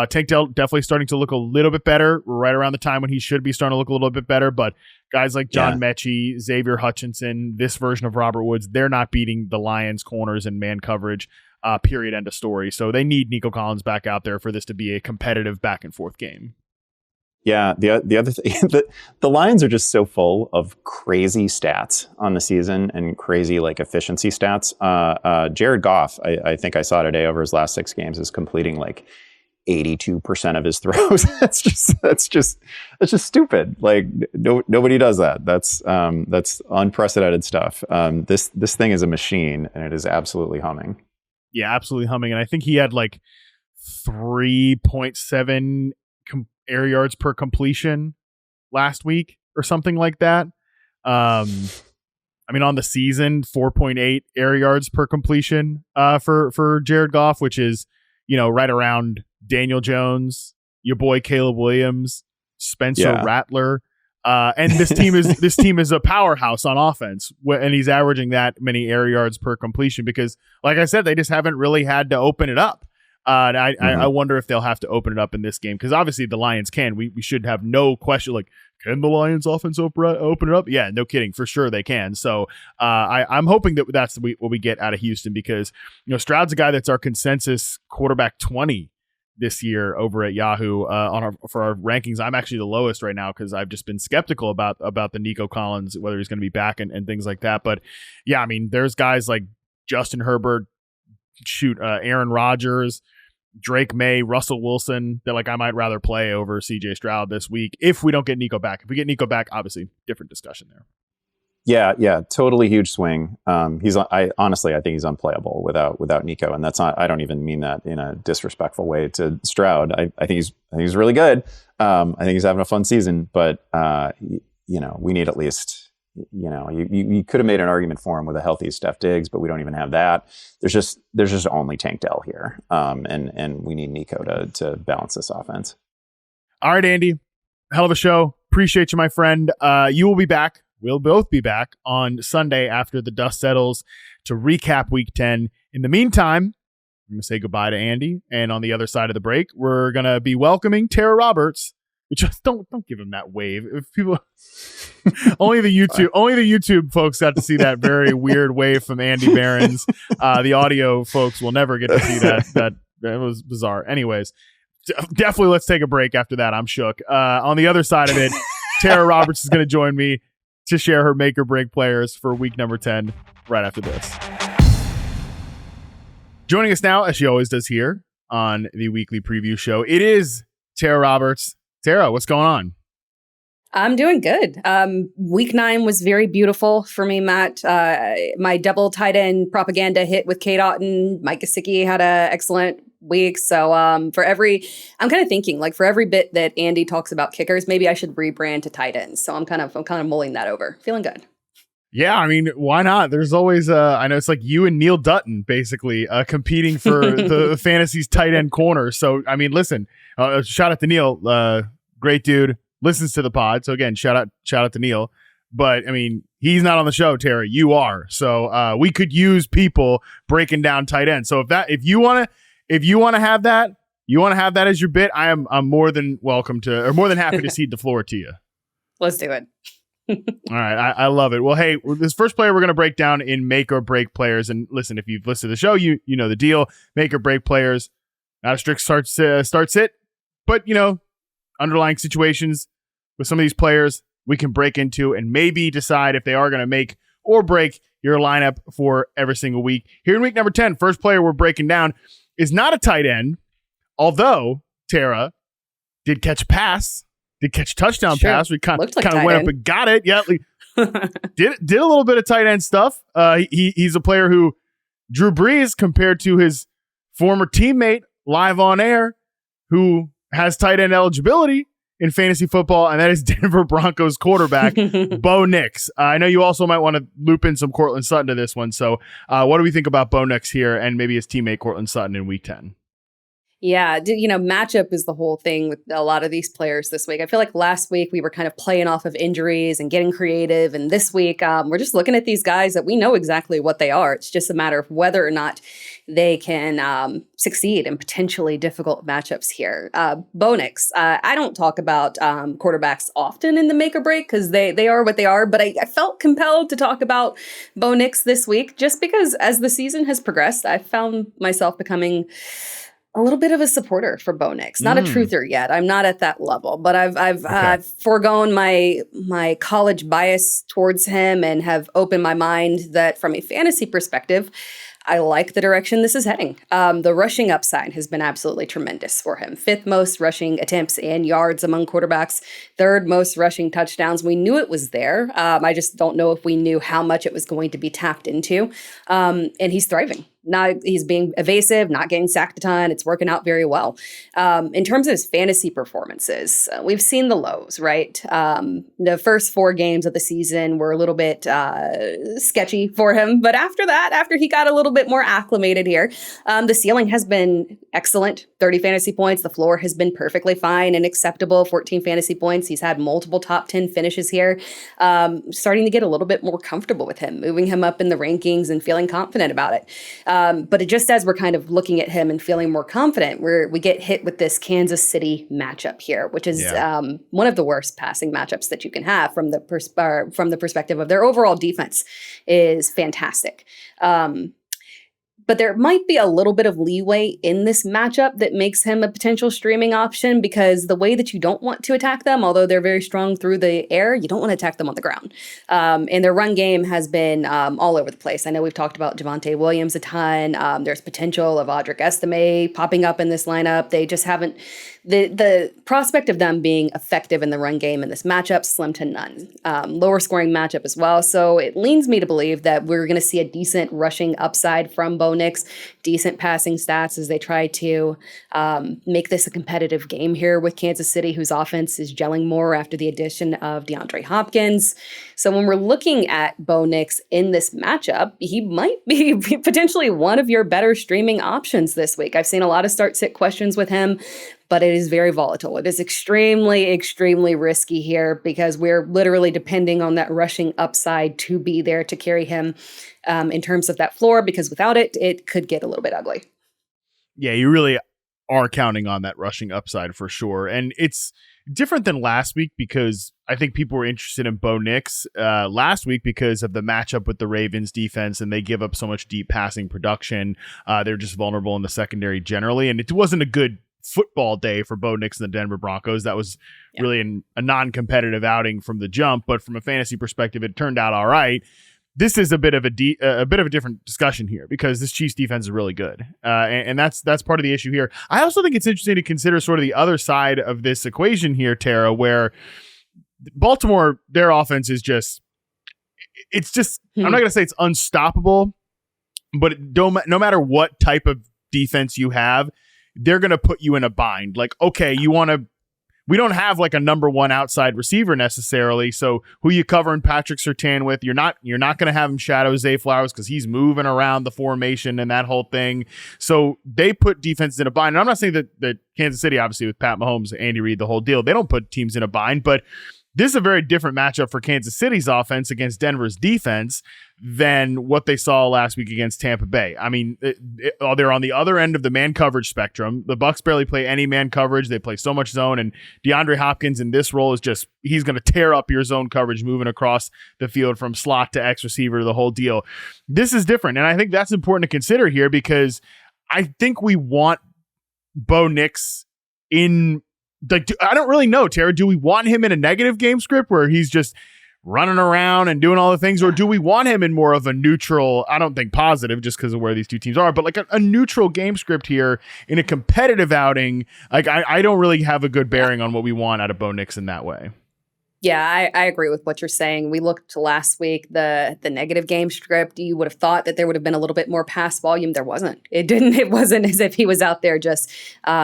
Tank Dell definitely starting to look a little bit better right around the time when he should be starting to look a little bit better, but guys like John Mechie, Xavier Hutchinson, this version of Robert Woods, they're not beating the Lions corners in man coverage, period, end of story. So they need Nico Collins back out there for this to be a competitive back and forth game. Yeah, the other thing, the Lions are just so full of crazy stats on the season and crazy like efficiency stats. Jared Goff, I think I saw today over his last 6 games, is completing like 82% of his throws. That's just stupid. Like nobody does that. That's unprecedented stuff. This thing is a machine, and it is absolutely humming. Yeah, absolutely humming. And I think he had like 3.7 air yards per completion last week or something like that. I mean, on the season, 4.8 air yards per completion for Jared Goff, which is, right around Daniel Jones, your boy Caleb Williams, Spencer Rattler. And this team is a powerhouse on offense, and he's averaging that many air yards per completion because, like I said, they just haven't really had to open it up. And I wonder if they'll have to open it up in this game, because obviously the Lions can. We should have no question. Like, can the Lions offense open it up? Yeah, no kidding. For sure they can. So I'm hoping that's what we get out of Houston, because Stroud's a guy that's our consensus quarterback 20 this year over at Yahoo for our rankings. I'm actually the lowest right now because I've just been skeptical about the Nico Collins, whether he's going to be back and things like that. But yeah, I mean, there's guys like Justin Herbert, Aaron Rodgers, Drake May, Russell Wilson that I might rather play over CJ Stroud this week if we don't get Nico back. If we get Nico back, obviously different discussion there. Yeah, totally huge swing. I think he's unplayable without Nico, and that's not. I don't even mean that in a disrespectful way to Stroud. I think he's really good. I think he's having a fun season, but we need at least. You could have made an argument for him with a healthy Steph Diggs, but we don't even have that. There's just only Tank Dell here, and we need Nico to balance this offense. All right, Andy, hell of a show. Appreciate you, my friend. You will be back. We'll both be back on Sunday after the dust settles to recap Week 10. In the meantime, I'm going to say goodbye to Andy, and on the other side of the break, we're going to be welcoming Tera Roberts. Just don't give him that wave. If people only the YouTube folks got to see that very weird wave from Andy Behrens. The audio folks will never get to see that. That was bizarre. Anyways, definitely let's take a break after that. I'm shook. On the other side of it, Tera Roberts is going to join me to share her make or break players for week number 10 right after this. Joining us now, as she always does here on the weekly preview show, it is Tera Roberts. Tera, what's going on? I'm doing good. Week 9 was very beautiful for me, Matt. My double tight end propaganda hit with Kate Otten. Mike Gesicki had an excellent week. So I'm kind of thinking for every bit that Andy talks about kickers, maybe I should rebrand to tight ends. So I'm kind of mulling that over. Feeling good. Yeah, I mean, why not? There's always, I know it's like you and Neil Dutton basically competing for the fantasy's tight end corner. So, I mean, listen, shout out to Neil, great dude, listens to the pod. So again, shout out to Neil. But I mean, he's not on the show, Tara. You are. So we could use people breaking down tight ends. So if you want to have that, as your bit, I'm more than welcome to, or more than happy to cede the floor to you. Let's do it. All right. I love it. Well, hey, this first player we're going to break down in make or break players. And listen, if you've listened to the show, you know the deal. Make or break players, not a strict start sit, but underlying situations with some of these players we can break into and maybe decide if they are going to make or break your lineup for every single week. Here in week number 10, first player we're breaking down is not a tight end, although Tara did catch a pass. Did catch a touchdown pass. We kind of went up and got it. Yeah, did a little bit of tight end stuff. He's a player who Drew Brees compared to his former teammate live on air, who has tight end eligibility in fantasy football, and that is Denver Broncos quarterback Bo Nix. I know you also might want to loop in some Courtland Sutton to this one. So, what do we think about Bo Nix here, and maybe his teammate Courtland Sutton in week 10? Yeah, matchup is the whole thing with a lot of these players this week. I feel like last week we were kind of playing off of injuries and getting creative. And this week we're just looking at these guys that we know exactly what they are. It's just a matter of whether or not they can succeed in potentially difficult matchups here. Bo Nix, I don't talk about quarterbacks often in the make or break because they are what they are. But I felt compelled to talk about Bo Nix this week just because as the season has progressed, I found myself becoming a little bit of a supporter for Bo Nix. Not a truther yet. I'm not at that level, but I've foregone my college bias towards him and have opened my mind that from a fantasy perspective, I like the direction this is heading. The rushing upside has been absolutely tremendous for him. 5th most rushing attempts and yards among quarterbacks, 3rd most rushing touchdowns. We knew it was there. I just don't know if we knew how much it was going to be tapped into. And he's thriving. He's being evasive, not getting sacked a ton. It's working out very well. In terms of his fantasy performances, we've seen the lows, right? The first 4 games of the season were a little bit sketchy for him. But after that, after he got a little bit more acclimated here, the ceiling has been excellent. 30 fantasy points. The floor has been perfectly fine and acceptable. 14 fantasy points. He's had multiple top 10 finishes here. Starting to get a little bit more comfortable with him, moving him up in the rankings and feeling confident about it. But it just as we're kind of looking at him and feeling more confident, we get hit with this Kansas City matchup here, which is one of the worst passing matchups that you can have from the perspective of their overall defense is fantastic. But there might be a little bit of leeway in this matchup that makes him a potential streaming option because the way that you don't want to attack them, although they're very strong through the air, you don't want to attack them on the ground. And their run game has been all over the place. I know we've talked about Javonte Williams a ton. There's potential of Audric Estime popping up in this lineup. They just haven't. The prospect of them being effective in the run game in this matchup, slim to none. Lower scoring matchup as well. So it leans me to believe that we're going to see a decent rushing upside from Bo Nix, decent passing stats as they try to make this a competitive game here with Kansas City, whose offense is gelling more after the addition of DeAndre Hopkins. So when we're looking at Bo Nix in this matchup, he might be potentially one of your better streaming options this week. I've seen a lot of start-sit questions with him, but it is very volatile. It is extremely, extremely risky here because we're literally depending on that rushing upside to be there to carry him in terms of that floor, because without it, it could get a little bit ugly. Yeah, you really are counting on that rushing upside for sure. And it's different than last week because I think people were interested in Bo Nix last week because of the matchup with the Ravens defense, and they give up so much deep passing production. They're just vulnerable in the secondary generally, and it wasn't a good football day for Bo Nix and the Denver Broncos. That was really a non-competitive outing from the jump, but from a fantasy perspective, it turned out all right. This is a bit of a different discussion here because this Chiefs defense is really good, and that's part of the issue here. I also think it's interesting to consider sort of the other side of this equation here, Tara, where Baltimore, their offense is I'm not going to say it's unstoppable, but no matter what type of defense you have, they're going to put you in a bind. Like, okay, we don't have like a number one outside receiver necessarily. So who you covering Patrick Surtain with? You're not going to have him shadow Zay Flowers because he's moving around the formation and that whole thing. So they put defenses in a bind. And I'm not saying that Kansas City, obviously with Pat Mahomes, Andy Reid, the whole deal, they don't put teams in a bind, but this is a very different matchup for Kansas City's offense against Denver's defense than what they saw last week against Tampa Bay. I mean, they're on the other end of the man coverage spectrum. The Bucs barely play any man coverage. They play so much zone, and DeAndre Hopkins in this role is just, he's going to tear up your zone coverage moving across the field from slot to X receiver, the whole deal. This is different, and I think that's important to consider here because I think we want Bo Nix in. Like, I don't really know, Tara. Do we want him in a negative game script where he's just running around and doing all the things, or do we want him in more of a neutral, I don't think positive just because of where these two teams are, but like a neutral game script here in a competitive outing? Like, I don't really have a good bearing on what we want out of Bo Nix in that way. Yeah, I agree with what you're saying. We looked last week, the negative game script. You would have thought that there would have been a little bit more pass volume. There wasn't. It wasn't as if he was out there just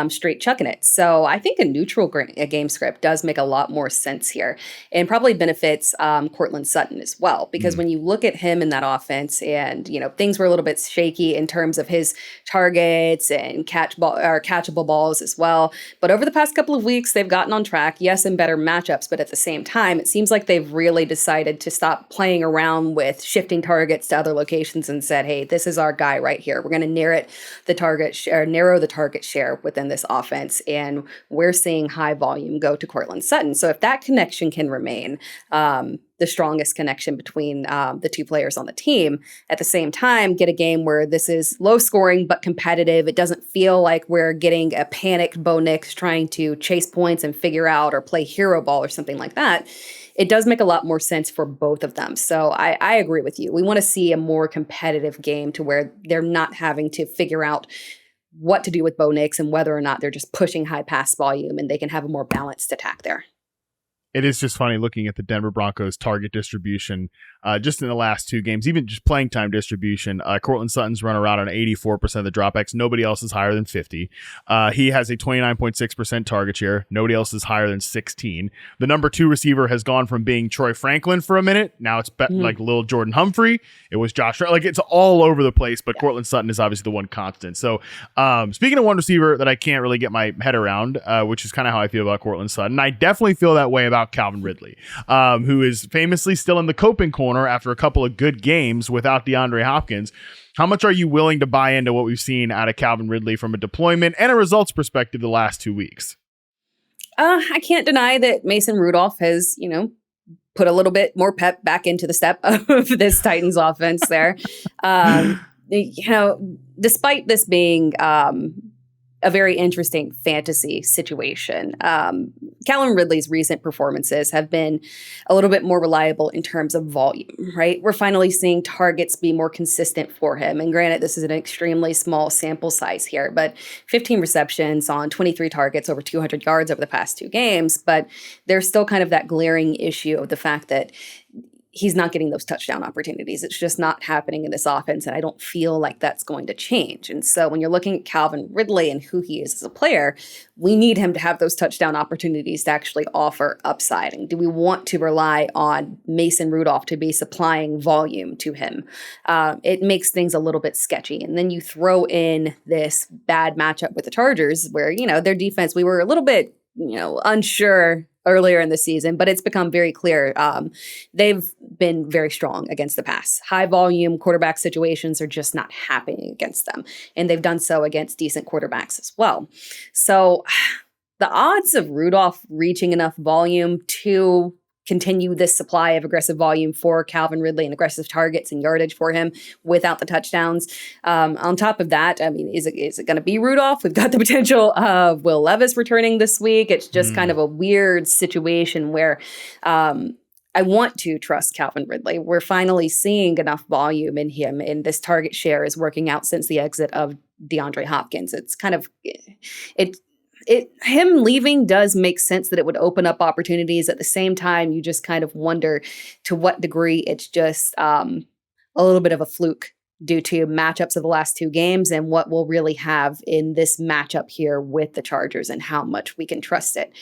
straight chucking it. So I think a neutral game script does make a lot more sense here and probably benefits Courtland Sutton as well. Because when you look at him in that offense and, things were a little bit shaky in terms of his targets and catchable balls as well. But over the past couple of weeks, they've gotten on track, yes, in better matchups, but at the same time, it seems like they've really decided to stop playing around with shifting targets to other locations and said, hey, this is our guy right here. We're going to narrow the target share within this offense. And we're seeing high volume go to Courtland Sutton. So if that connection can remain, the strongest connection between the two players on the team, at the same time, get a game where this is low scoring but competitive. It doesn't feel like we're getting a panicked Bo Nix trying to chase points and figure out or play hero ball or something like that. It does make a lot more sense for both of them. So I agree with you. We want to see a more competitive game to where they're not having to figure out what to do with Bo Nix and whether or not they're just pushing high pass volume, and they can have a more balanced attack there. It is just funny looking at the Denver Broncos target distribution just in the last two games, even just playing time distribution. Courtland Sutton's run around on 84% of the dropbacks. Nobody else is higher than 50. He has a 29.6% target share. Nobody else is higher than 16. The number two receiver has gone from being Troy Franklin for a minute. Now it's like little Jordan Humphrey. It was Josh. Like, it's all over the place, but Courtland Sutton is obviously the one constant. So speaking of one receiver that I can't really get my head around, which is kind of how I feel about Courtland Sutton, I definitely feel that way about Calvin Ridley, who is famously still in the coping corner after a couple of good games without DeAndre Hopkins. How much are you willing to buy into what we've seen out of Calvin Ridley from a deployment and a results perspective the last 2 weeks? I can't deny that Mason Rudolph has, put a little bit more pep back into the step of this Titans offense there. Despite this being a very interesting fantasy situation, Calvin Ridley's recent performances have been a little bit more reliable in terms of volume, right? We're finally seeing targets be more consistent for him. And granted, this is an extremely small sample size here, but 15 receptions on 23 targets over 200 yards over the past two games. But there's still kind of that glaring issue of the fact that he's not getting those touchdown opportunities. It's just not happening in this offense, and I don't feel like that's going to change. And so when you're looking at Calvin Ridley and who he is as a player, we need him to have those touchdown opportunities to actually offer upside. And do we want to rely on Mason Rudolph to be supplying volume to him? It makes things a little bit sketchy. And then you throw in this bad matchup with the Chargers where, their defense, we were a little bit, unsure earlier in the season, but it's become very clear. They've been very strong against the pass. High volume quarterback situations are just not happening against them. And they've done so against decent quarterbacks as well. So the odds of Rudolph reaching enough volume to continue this supply of aggressive volume for Calvin Ridley and aggressive targets and yardage for him without the touchdowns. On top of that, I mean, is it going to be Rudolph? We've got the potential of Will Levis returning this week. It's just kind of a weird situation where I want to trust Calvin Ridley. We're finally seeing enough volume in him, and this target share is working out since the exit of DeAndre Hopkins. It's kind of him leaving does make sense that it would open up opportunities. At the same time, you just kind of wonder to what degree it's just a little bit of a fluke due to matchups of the last 2 games and what we'll really have in this matchup here with the Chargers and how much we can trust it.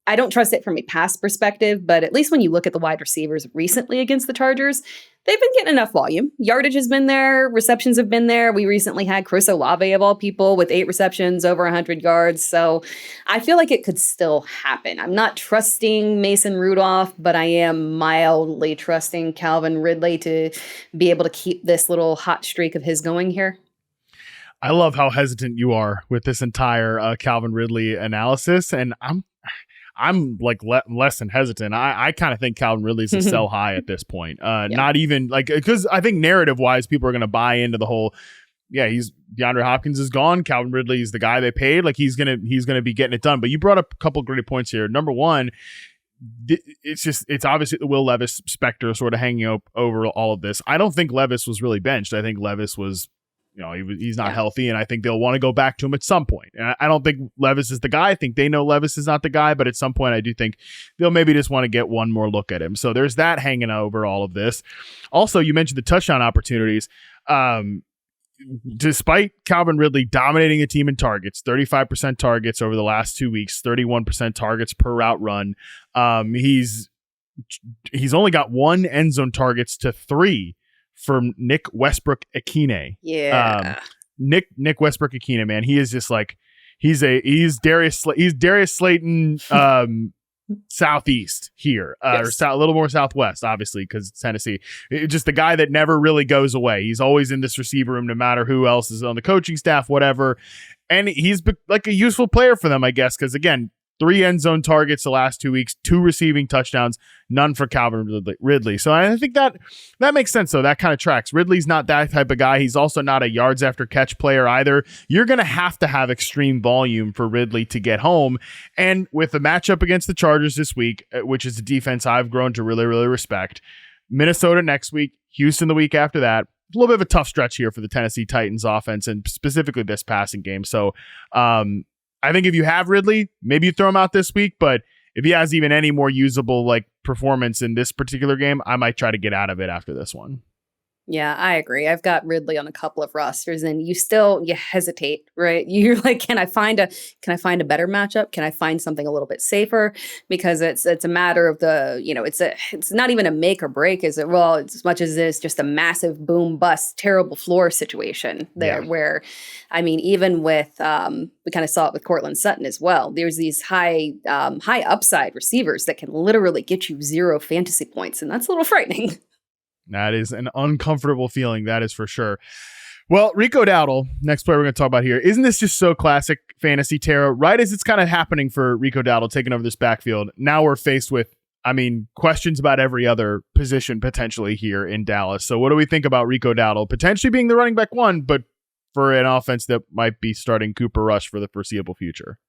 I don't trust it from a pass perspective, but at least when you look at the wide receivers recently against the Chargers, they've been getting enough volume. Yardage has been there. Receptions have been there. We recently had Chris Olave, of all people, with 8 receptions, over 100 yards. So I feel like it could still happen. I'm not trusting Mason Rudolph, but I am mildly trusting Calvin Ridley to be able to keep this little hot streak of his going here. I love how hesitant you are with this entire Calvin Ridley analysis, and I'm like less than hesitant. I kind of think Calvin Ridley's a sell high at this point. Not even like, because I think narrative wise, people are going to buy into the whole, DeAndre Hopkins is gone. Calvin Ridley is the guy they paid. Like he's gonna be getting it done. But you brought up a couple great points here. Number one, it's obviously the Will Levis specter sort of hanging over all of this. I don't think Levis was really benched. I think Levis was, he's not healthy, and I think they'll want to go back to him at some point. And I don't think Levis is the guy. I think they know Levis is not the guy, but at some point I do think they'll maybe just want to get one more look at him. So there's that hanging over all of this. Also, you mentioned the touchdown opportunities. Despite Calvin Ridley dominating the team in targets, 35% targets over the last 2 weeks, 31% targets per route run, he's only got 1 end zone targets to 3 from Nick Westbrook-Ikhine. Yeah. Nick Westbrook-Ikhine, man, he is just like, he's Darius Slayton southeast here, Yes. or a little more southwest, obviously, because it's Tennessee. Just the guy that never really goes away. He's always in this receiver room, no matter who else is on the coaching staff, whatever. And he's like a useful player for them, I guess, because again, 3 end zone targets the last 2 weeks, 2 receiving touchdowns, none for Calvin Ridley. So I think that makes sense, though. That kind of tracks. Ridley's not that type of guy. He's also not a yards after catch player either. You're going to have extreme volume for Ridley to get home. And with the matchup against the Chargers this week, which is a defense I've grown to really, really respect, Minnesota next week, Houston the week after that, a little bit of a tough stretch here for the Tennessee Titans offense and specifically this passing game. So, I think if you have Ridley, maybe you throw him out this week, but if he has even any more usable like performance in this particular game, I might try to get out of it after this one. Yeah, I agree. I've got Ridley on a couple of rosters, and you hesitate, right? You're like, can I find a better matchup? Can I find something a little bit safer? Because it's a matter of it's not even a make or break, is it? Well, it's as much as it is just a massive boom bust, terrible floor situation there, where, I mean, even with we kind of saw it with Cortland Sutton as well. There's these high upside receivers that can literally get you 0 fantasy points, and that's a little frightening. That is an uncomfortable feeling, that is for sure. Well, Rico Dowdle, next player we're going to talk about here. Isn't this just so classic fantasy, Tara? Right as it's kind of happening for Rico Dowdle taking over this backfield, now we're faced with, questions about every other position potentially here in Dallas. So what do we think about Rico Dowdle potentially being the running back 1, but for an offense that might be starting Cooper Rush for the foreseeable future?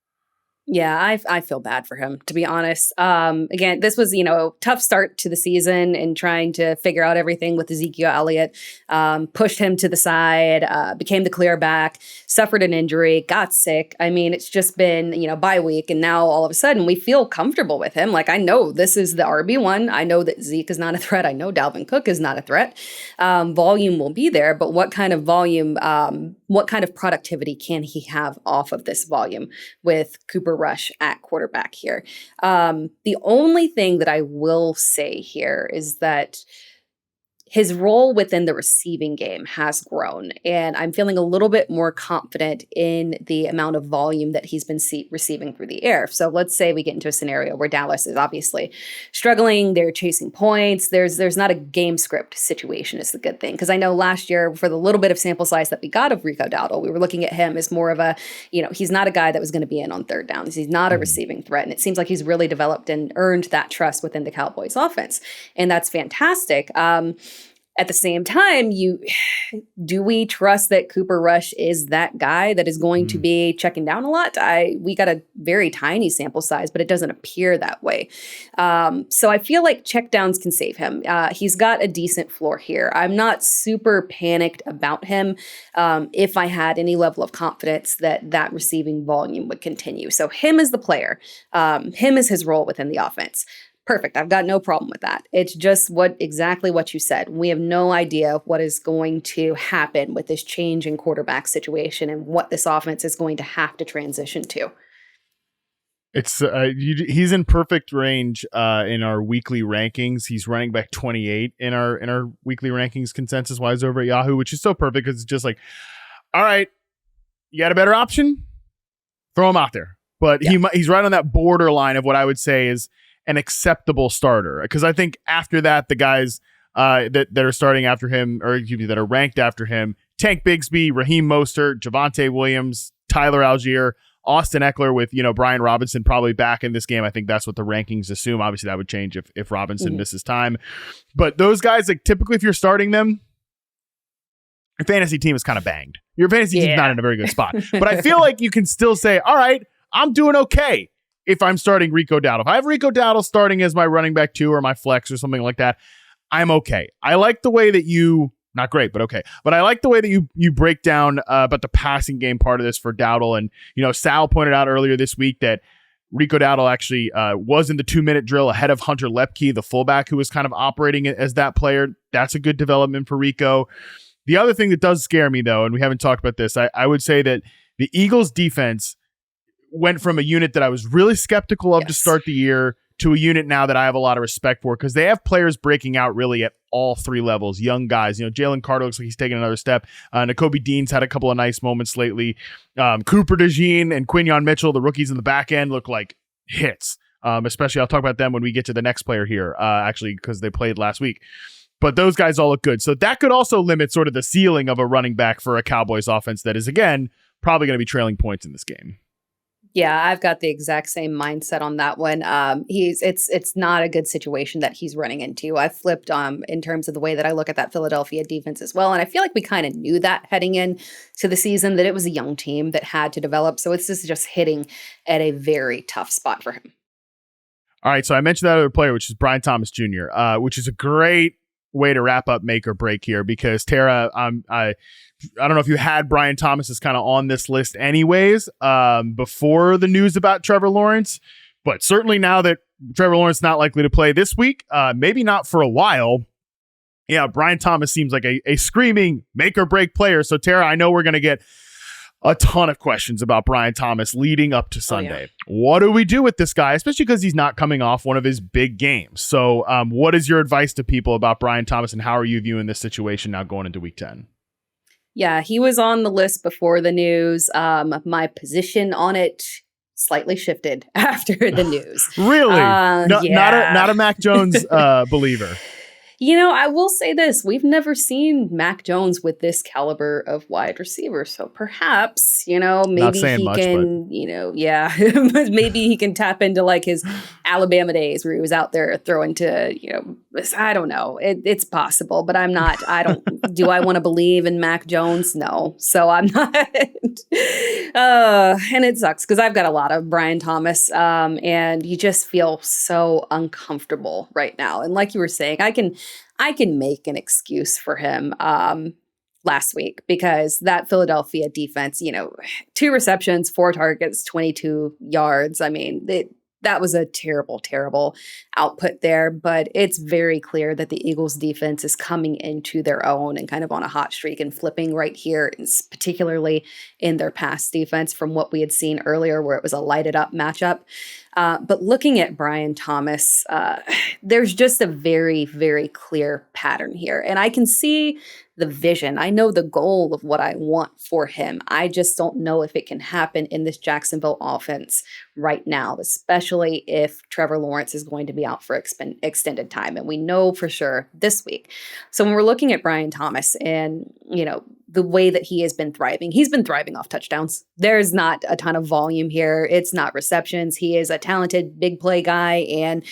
Yeah, I feel bad for him, to be honest. Again, this was, a tough start to the season and trying to figure out everything with Ezekiel Elliott. Pushed him to the side, became the clear back, suffered an injury, got sick. I mean, it's just been, bye week. And now all of a sudden we feel comfortable with him. Like, I know this is the RB1. I know that Zeke is not a threat. I know Dalvin Cook is not a threat. Volume will be there, but what kind of volume, what kind of productivity can he have off of this volume with Cooper Rush at quarterback here? The only thing that I will say here is that his role within the receiving game has grown, and I'm feeling a little bit more confident in the amount of volume that he's been receiving through the air. So let's say we get into a scenario where Dallas is obviously struggling, they're chasing points, there's not a game script situation is the good thing, because I know last year, for the little bit of sample size that we got of Rico Dowdle, we were looking at him as more of a, he's not a guy that was going to be in on third downs. He's not a receiving threat, and it seems like he's really developed and earned that trust within the Cowboys offense, and that's fantastic. At the same time, do we trust that Cooper Rush is that guy that is going to be checking down a lot? We got a very tiny sample size, but it doesn't appear that way. So I feel like checkdowns can save him. He's got a decent floor here. I'm not super panicked about him if I had any level of confidence that receiving volume would continue. So him as the player, him as his role within the offense. Perfect. I've got no problem with that. It's just exactly what you said. We have no idea what is going to happen with this change in quarterback situation and what this offense is going to have to transition to. It's he's in perfect range in our weekly rankings. He's running back 28 in our weekly rankings consensus wise over at Yahoo, which is so perfect because it's just like, all right, you got a better option? Throw him out there. But he's right on that borderline of what I would say is an acceptable starter, because I think after that, the guys that are starting after him, or excuse me, that are ranked after him, Tank Bigsby, Raheem Mostert, Javonte Williams, Tyler Algier, Austin Eckler with, Brian Robinson probably back in this game. I think that's what the rankings assume. Obviously, that would change if Robinson misses time. But those guys, like typically if you're starting them, your fantasy team is kind of banged. Your fantasy team's not in a very good spot. But I feel like you can still say, all right, I'm doing okay if I'm starting Rico Dowdle. If I have Rico Dowdle starting as my running back 2 or my flex or something like that, I'm okay. I like the way that not great, but okay. But I like the way that you break down about the passing game part of this for Dowdle. And, Sal pointed out earlier this week that Rico Dowdle actually was in the 2-minute drill ahead of Hunter Lepke, the fullback who was kind of operating as that player. That's a good development for Rico. The other thing that does scare me, though, and we haven't talked about this, I would say that the Eagles defense went from a unit that I was really skeptical of to start the year to a unit now that I have a lot of respect for, because they have players breaking out really at all 3 levels, young guys. Jalen Carter looks like he's taking another step. Nakobe Dean's had a couple of nice moments lately. Cooper DeJean and Quinyon Mitchell, the rookies in the back end, look like hits. Especially, I'll talk about them when we get to the next player here, actually, because they played last week. But those guys all look good. So that could also limit sort of the ceiling of a running back for a Cowboys offense that is, again, probably going to be trailing points in this game. Yeah, I've got the exact same mindset on that one. It's not a good situation that he's running into. I flipped in terms of the way that I look at that Philadelphia defense as well, and I feel like we kind of knew that heading in to the season, that it was a young team that had to develop. So it's just hitting at a very tough spot for him. All right, so I mentioned that other player, which is Brian Thomas Jr., which is a great way to wrap up make or break here, because Tara, I don't know if you had Brian Thomas as kind of on this list anyways before the news about Trevor Lawrence, but certainly now that Trevor Lawrence not likely to play this week, maybe not for a while. Yeah, Brian Thomas seems like a screaming make or break player. So Tara, I know we're going to get a ton of questions about Brian Thomas leading up to Sunday. What do we do with this guy, especially because he's not coming off one of his big games? So what is your advice to people about Brian Thomas, and how are you viewing this situation now going into week 10? Yeah, he was on the list before the news. My position on it slightly shifted after the news. Really? Not a Mac Jones believer. I will say this. We've never seen Mac Jones with this caliber of wide receiver. So perhaps, maybe he can, maybe he can tap into like his Alabama days where he was out there throwing to, I don't know. It's possible, but I do I want to believe in Mac Jones? No. So I'm not. And it sucks because I've got a lot of Brian Thomas and you just feel so uncomfortable right now. And like you were saying, I can make an excuse for him last week, because that Philadelphia defense, 2 receptions, 4 targets, 22 yards. I mean, that was a terrible, terrible output there. But it's very clear that the Eagles defense is coming into their own and kind of on a hot streak and flipping right here, particularly in their pass defense from what we had seen earlier, where it was a lighted up matchup. But looking at Brian Thomas, there's just a very, very clear pattern here. And I can see the vision. I know the goal of what I want for him. I just don't know if it can happen in this Jacksonville offense right now, especially if Trevor Lawrence is going to be out for extended time. And we know for sure this week. So when we're looking at Brian Thomas and, the way that he has been thriving, he's been thriving off touchdowns. There's not a ton of volume here. It's not receptions. He is a talented big play guy, and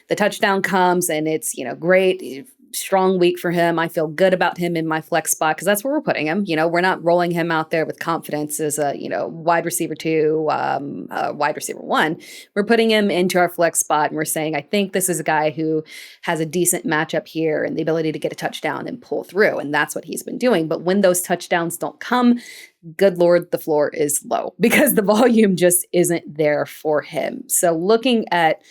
the touchdown comes and it's, great. Strong week for him. I feel good about him in my flex spot because that's where we're putting him. We're not rolling him out there with confidence as a, wide receiver 2, wide receiver 1. We're putting him into our flex spot and we're saying, I think this is a guy who has a decent matchup here and the ability to get a touchdown and pull through. And that's what he's been doing. But when those touchdowns don't come, good Lord, the floor is low because the volume just isn't there for him. So looking at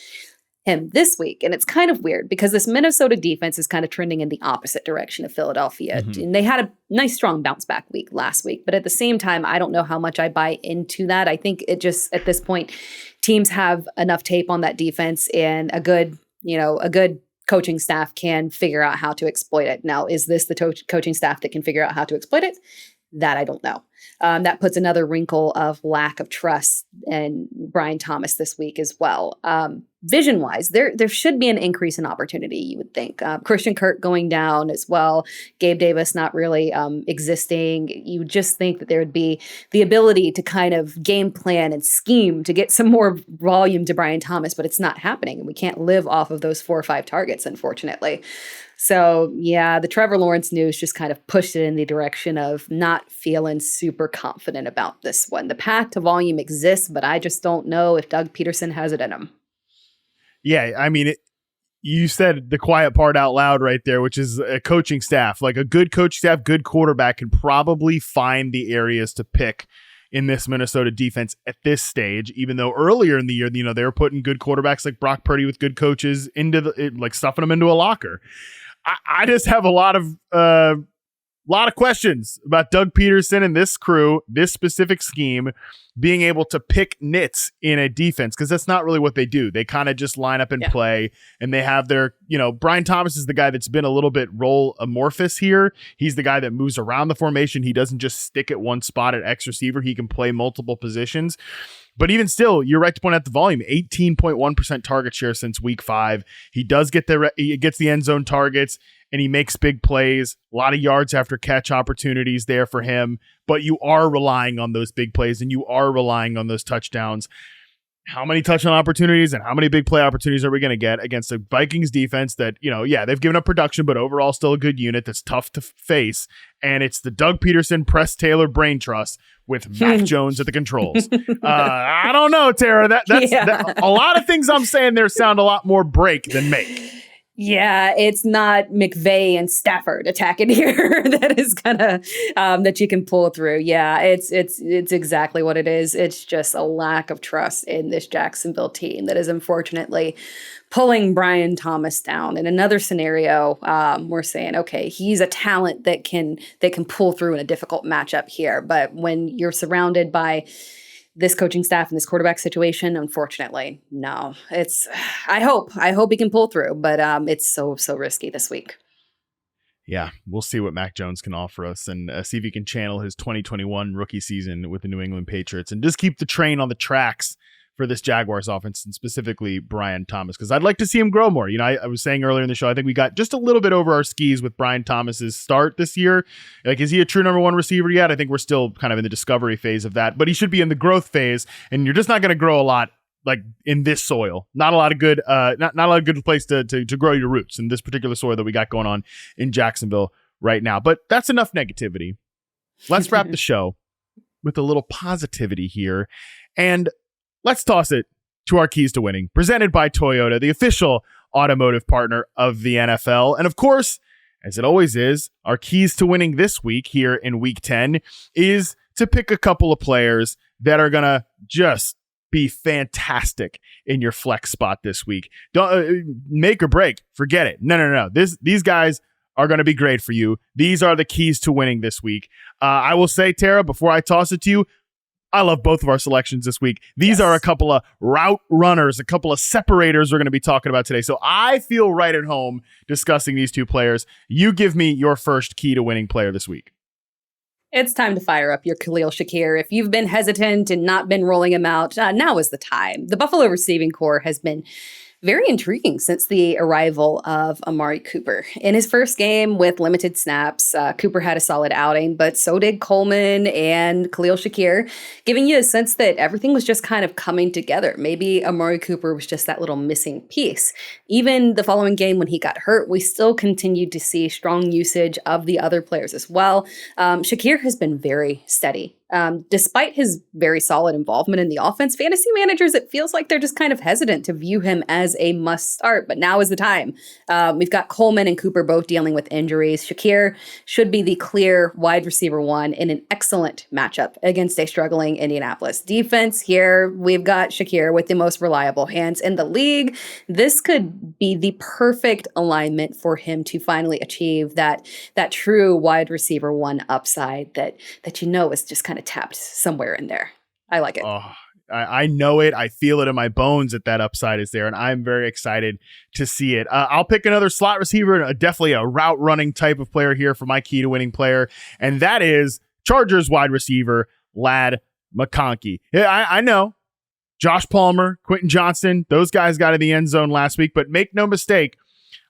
him this week. And it's kind of weird because this Minnesota defense is kind of trending in the opposite direction of Philadelphia. Mm-hmm. And they had a nice, strong bounce back week last week. But at the same time, I don't know how much I buy into that. I think it just, at this point, teams have enough tape on that defense, and a good coaching staff can figure out how to exploit it. Now, is this the coaching staff that can figure out how to exploit it? That I don't know. That puts another wrinkle of lack of trust in Brian Thomas this week as well. Vision-wise, there should be an increase in opportunity, you would think. Christian Kirk going down as well. Gabe Davis not really existing. You would just think that there would be the ability to kind of game plan and scheme to get some more volume to Brian Thomas, but it's not happening. And we can't live off of those 4 or 5 targets, unfortunately. So, yeah, the Trevor Lawrence news just kind of pushed it in the direction of not feeling super confident about this one. The path to volume exists, but I just don't know if Doug Peterson has it in him. Yeah, I mean, you said the quiet part out loud right there, which is a coaching staff. Like a good coach staff, good quarterback can probably find the areas to pick in this Minnesota defense at this stage, even though earlier in the year, they were putting good quarterbacks like Brock Purdy with good coaches into stuffing them into a locker. I just have a lot of questions about Doug Peterson and this crew, this specific scheme, being able to pick nits in a defense, because that's not really what they do. They kind of just line up and play, and they have their, Brian Thomas is the guy that's been a little bit role amorphous here. He's the guy that moves around the formation. He doesn't just stick at one spot at X receiver. He can play multiple positions. But even still, you're right to point out the volume. 18.1% target share since week 5. He does get he gets the end zone targets, and he makes big plays. A lot of yards after catch opportunities there for him. But you are relying on those big plays, and you are relying on those touchdowns. How many touchdown opportunities and how many big play opportunities are we going to get against a Vikings defense that, they've given up production, but overall still a good unit that's tough to face. And it's the Doug Peterson, Press Taylor brain trust with Mac Jones at the controls. I don't know, Tara. That's a lot of things I'm saying there sound a lot more break than make. Yeah, it's not McVay and Stafford attacking here that is gonna that you can pull through. Yeah, it's exactly what it is. It's just a lack of trust in this Jacksonville team that is unfortunately pulling Brian Thomas down. In another scenario, we're saying, okay, he's a talent that can pull through in a difficult matchup here. But when you're surrounded by this coaching staff and this quarterback situation, unfortunately, no. I hope he can pull through, but it's so risky this week. Yeah, we'll see what Mac Jones can offer us, and see if he can channel his 2021 rookie season with the New England Patriots and just keep the train on the tracks for this Jaguars offense, and specifically Brian Thomas, because I'd like to see him grow more. I was saying earlier in the show, I think we got just a little bit over our skis with Brian Thomas's start this year. Like, is he a true number 1 receiver yet? I think we're still kind of in the discovery phase of that, but he should be in the growth phase, and you're just not going to grow a lot like in this soil. Not a lot of good, not a lot of good place to grow your roots in this particular soil that we got going on in Jacksonville right now. But that's enough negativity. Let's wrap the show with a little positivity here, and let's toss it to our keys to winning, presented by Toyota, the official automotive partner of the NFL. And of course, as it always is, our keys to winning this week here in week 10 is to pick a couple of players that are going to just be fantastic in your flex spot this week. Don't make or break. Forget it. No. These guys are going to be great for you. These are the keys to winning this week. I will say, Tara, before I toss it to you, I love both of our selections this week. These are a couple of route runners, a couple of separators we're going to be talking about today. So I feel right at home discussing these two players. You give me your first key to winning player this week. It's time to fire up your Khalil Shakir. If you've been hesitant and not been rolling him out, now is the time. The Buffalo receiving corps has been very intriguing since the arrival of Amari Cooper. In his first game with limited snaps, Cooper had a solid outing, but so did Coleman and Khalil Shakir, giving you a sense that everything was just kind of coming together. Maybe Amari Cooper was just that little missing piece. Even the following game when he got hurt, we still continued to see strong usage of the other players as well. Shakir has been very steady Despite his very solid involvement in the offense, fantasy managers, it feels like they're just kind of hesitant to view him as a must start, but now is the time. We've got Coleman and Cooper both dealing with injuries. Shakir should be the clear wide receiver one in an excellent matchup against a struggling Indianapolis defense. Here we've got Shakir with the most reliable hands in the league. This could be the perfect alignment for him to finally achieve that true wide receiver one upside that is just kind of tapped somewhere in there. I like it. Oh, I know it. I feel it in my bones that upside is there, and I'm very excited to see it. I'll pick another slot receiver, and definitely a route running type of player here for my key to winning player, and that is Chargers wide receiver Ladd McConkey. Yeah, I know Josh Palmer, Quentin Johnston, those guys got in the end zone last week, but make no mistake,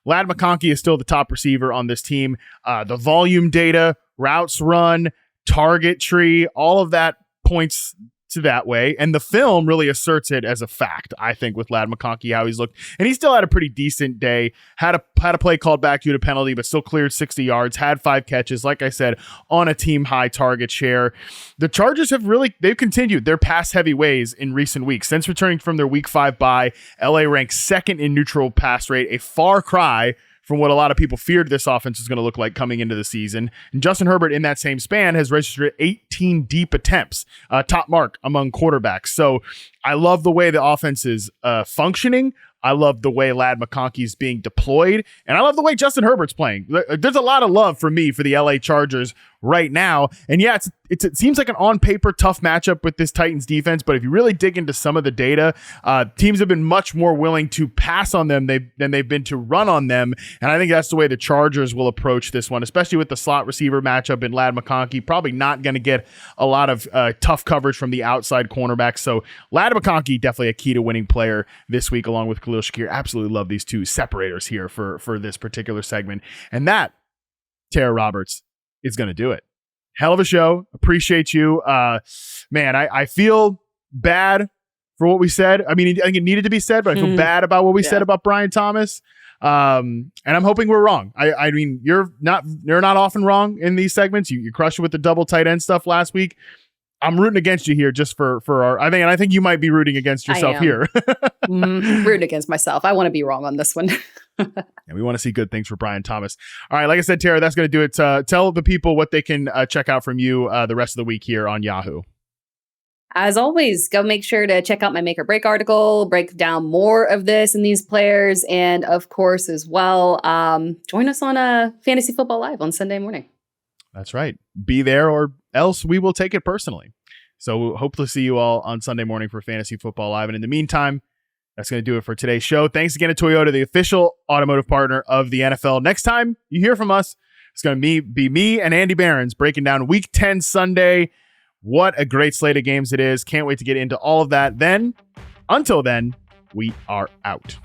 Ladd McConkey is still the top receiver on this team. The volume data, routes run, target tree, all of that points to that way. And the film really asserts it as a fact, I think, with Ladd McConkey, how he's looked. And he still had a pretty decent day, had a play called back due to penalty, but still cleared 60 yards, had 5 catches, like I said, on a team high target share. The Chargers they've continued their pass heavy ways in recent weeks. Since returning from their week 5 bye, LA ranks second in neutral pass rate, a far cry from what a lot of people feared this offense was going to look like coming into the season. And Justin Herbert in that same span has registered 18 deep attempts, top mark among quarterbacks. So I love the way the offense is functioning. I love the way Ladd McConkey is being deployed, and I love the way Justin Herbert's playing. There's a lot of love for me for the LA Chargers right now. And yeah, it seems like an on paper tough matchup with this Titans defense, but if you really dig into some of the data, teams have been much more willing to pass on them than they've been to run on them. And I think that's the way the Chargers will approach this one, especially with the slot receiver matchup in Ladd McConkey. Probably not going to get a lot of tough coverage from the outside cornerbacks. So Ladd McConkey, definitely a key to winning player this week, along with Khalil Shakir. Absolutely love these two separators here for this particular segment. And that, Tera Roberts, is going to do it. Hell of a show. Appreciate you. Man, I feel bad for what we said. I mean, I think it needed to be said, but I feel bad about what we said about Brian Thomas. And I'm hoping we're wrong. I mean, you're not often wrong in these segments. You crushed it with the double tight end stuff last week. I'm rooting against you here just for our, I think you might be rooting against yourself here. Rooting against myself. I want to be wrong on this one. And we want to see good things for Brian Thomas. All right. Like I said, Tera, that's going to do it. Tell the people what they can check out from you the rest of the week here on Yahoo. As always, go make sure to check out my Make or Break article, break down more of this and these players. And of course, as well, join us on Fantasy Football Live on Sunday morning. That's right. Be there or else we will take it personally. So we'll hopefully see you all on Sunday morning for Fantasy Football Live. And in the meantime, that's going to do it for today's show. Thanks again to Toyota, the official automotive partner of the NFL. Next time you hear from us, it's going to be me and Andy Behrens breaking down Week 10 Sunday. What a great slate of games it is. Can't wait to get into all of that. Until then, we are out.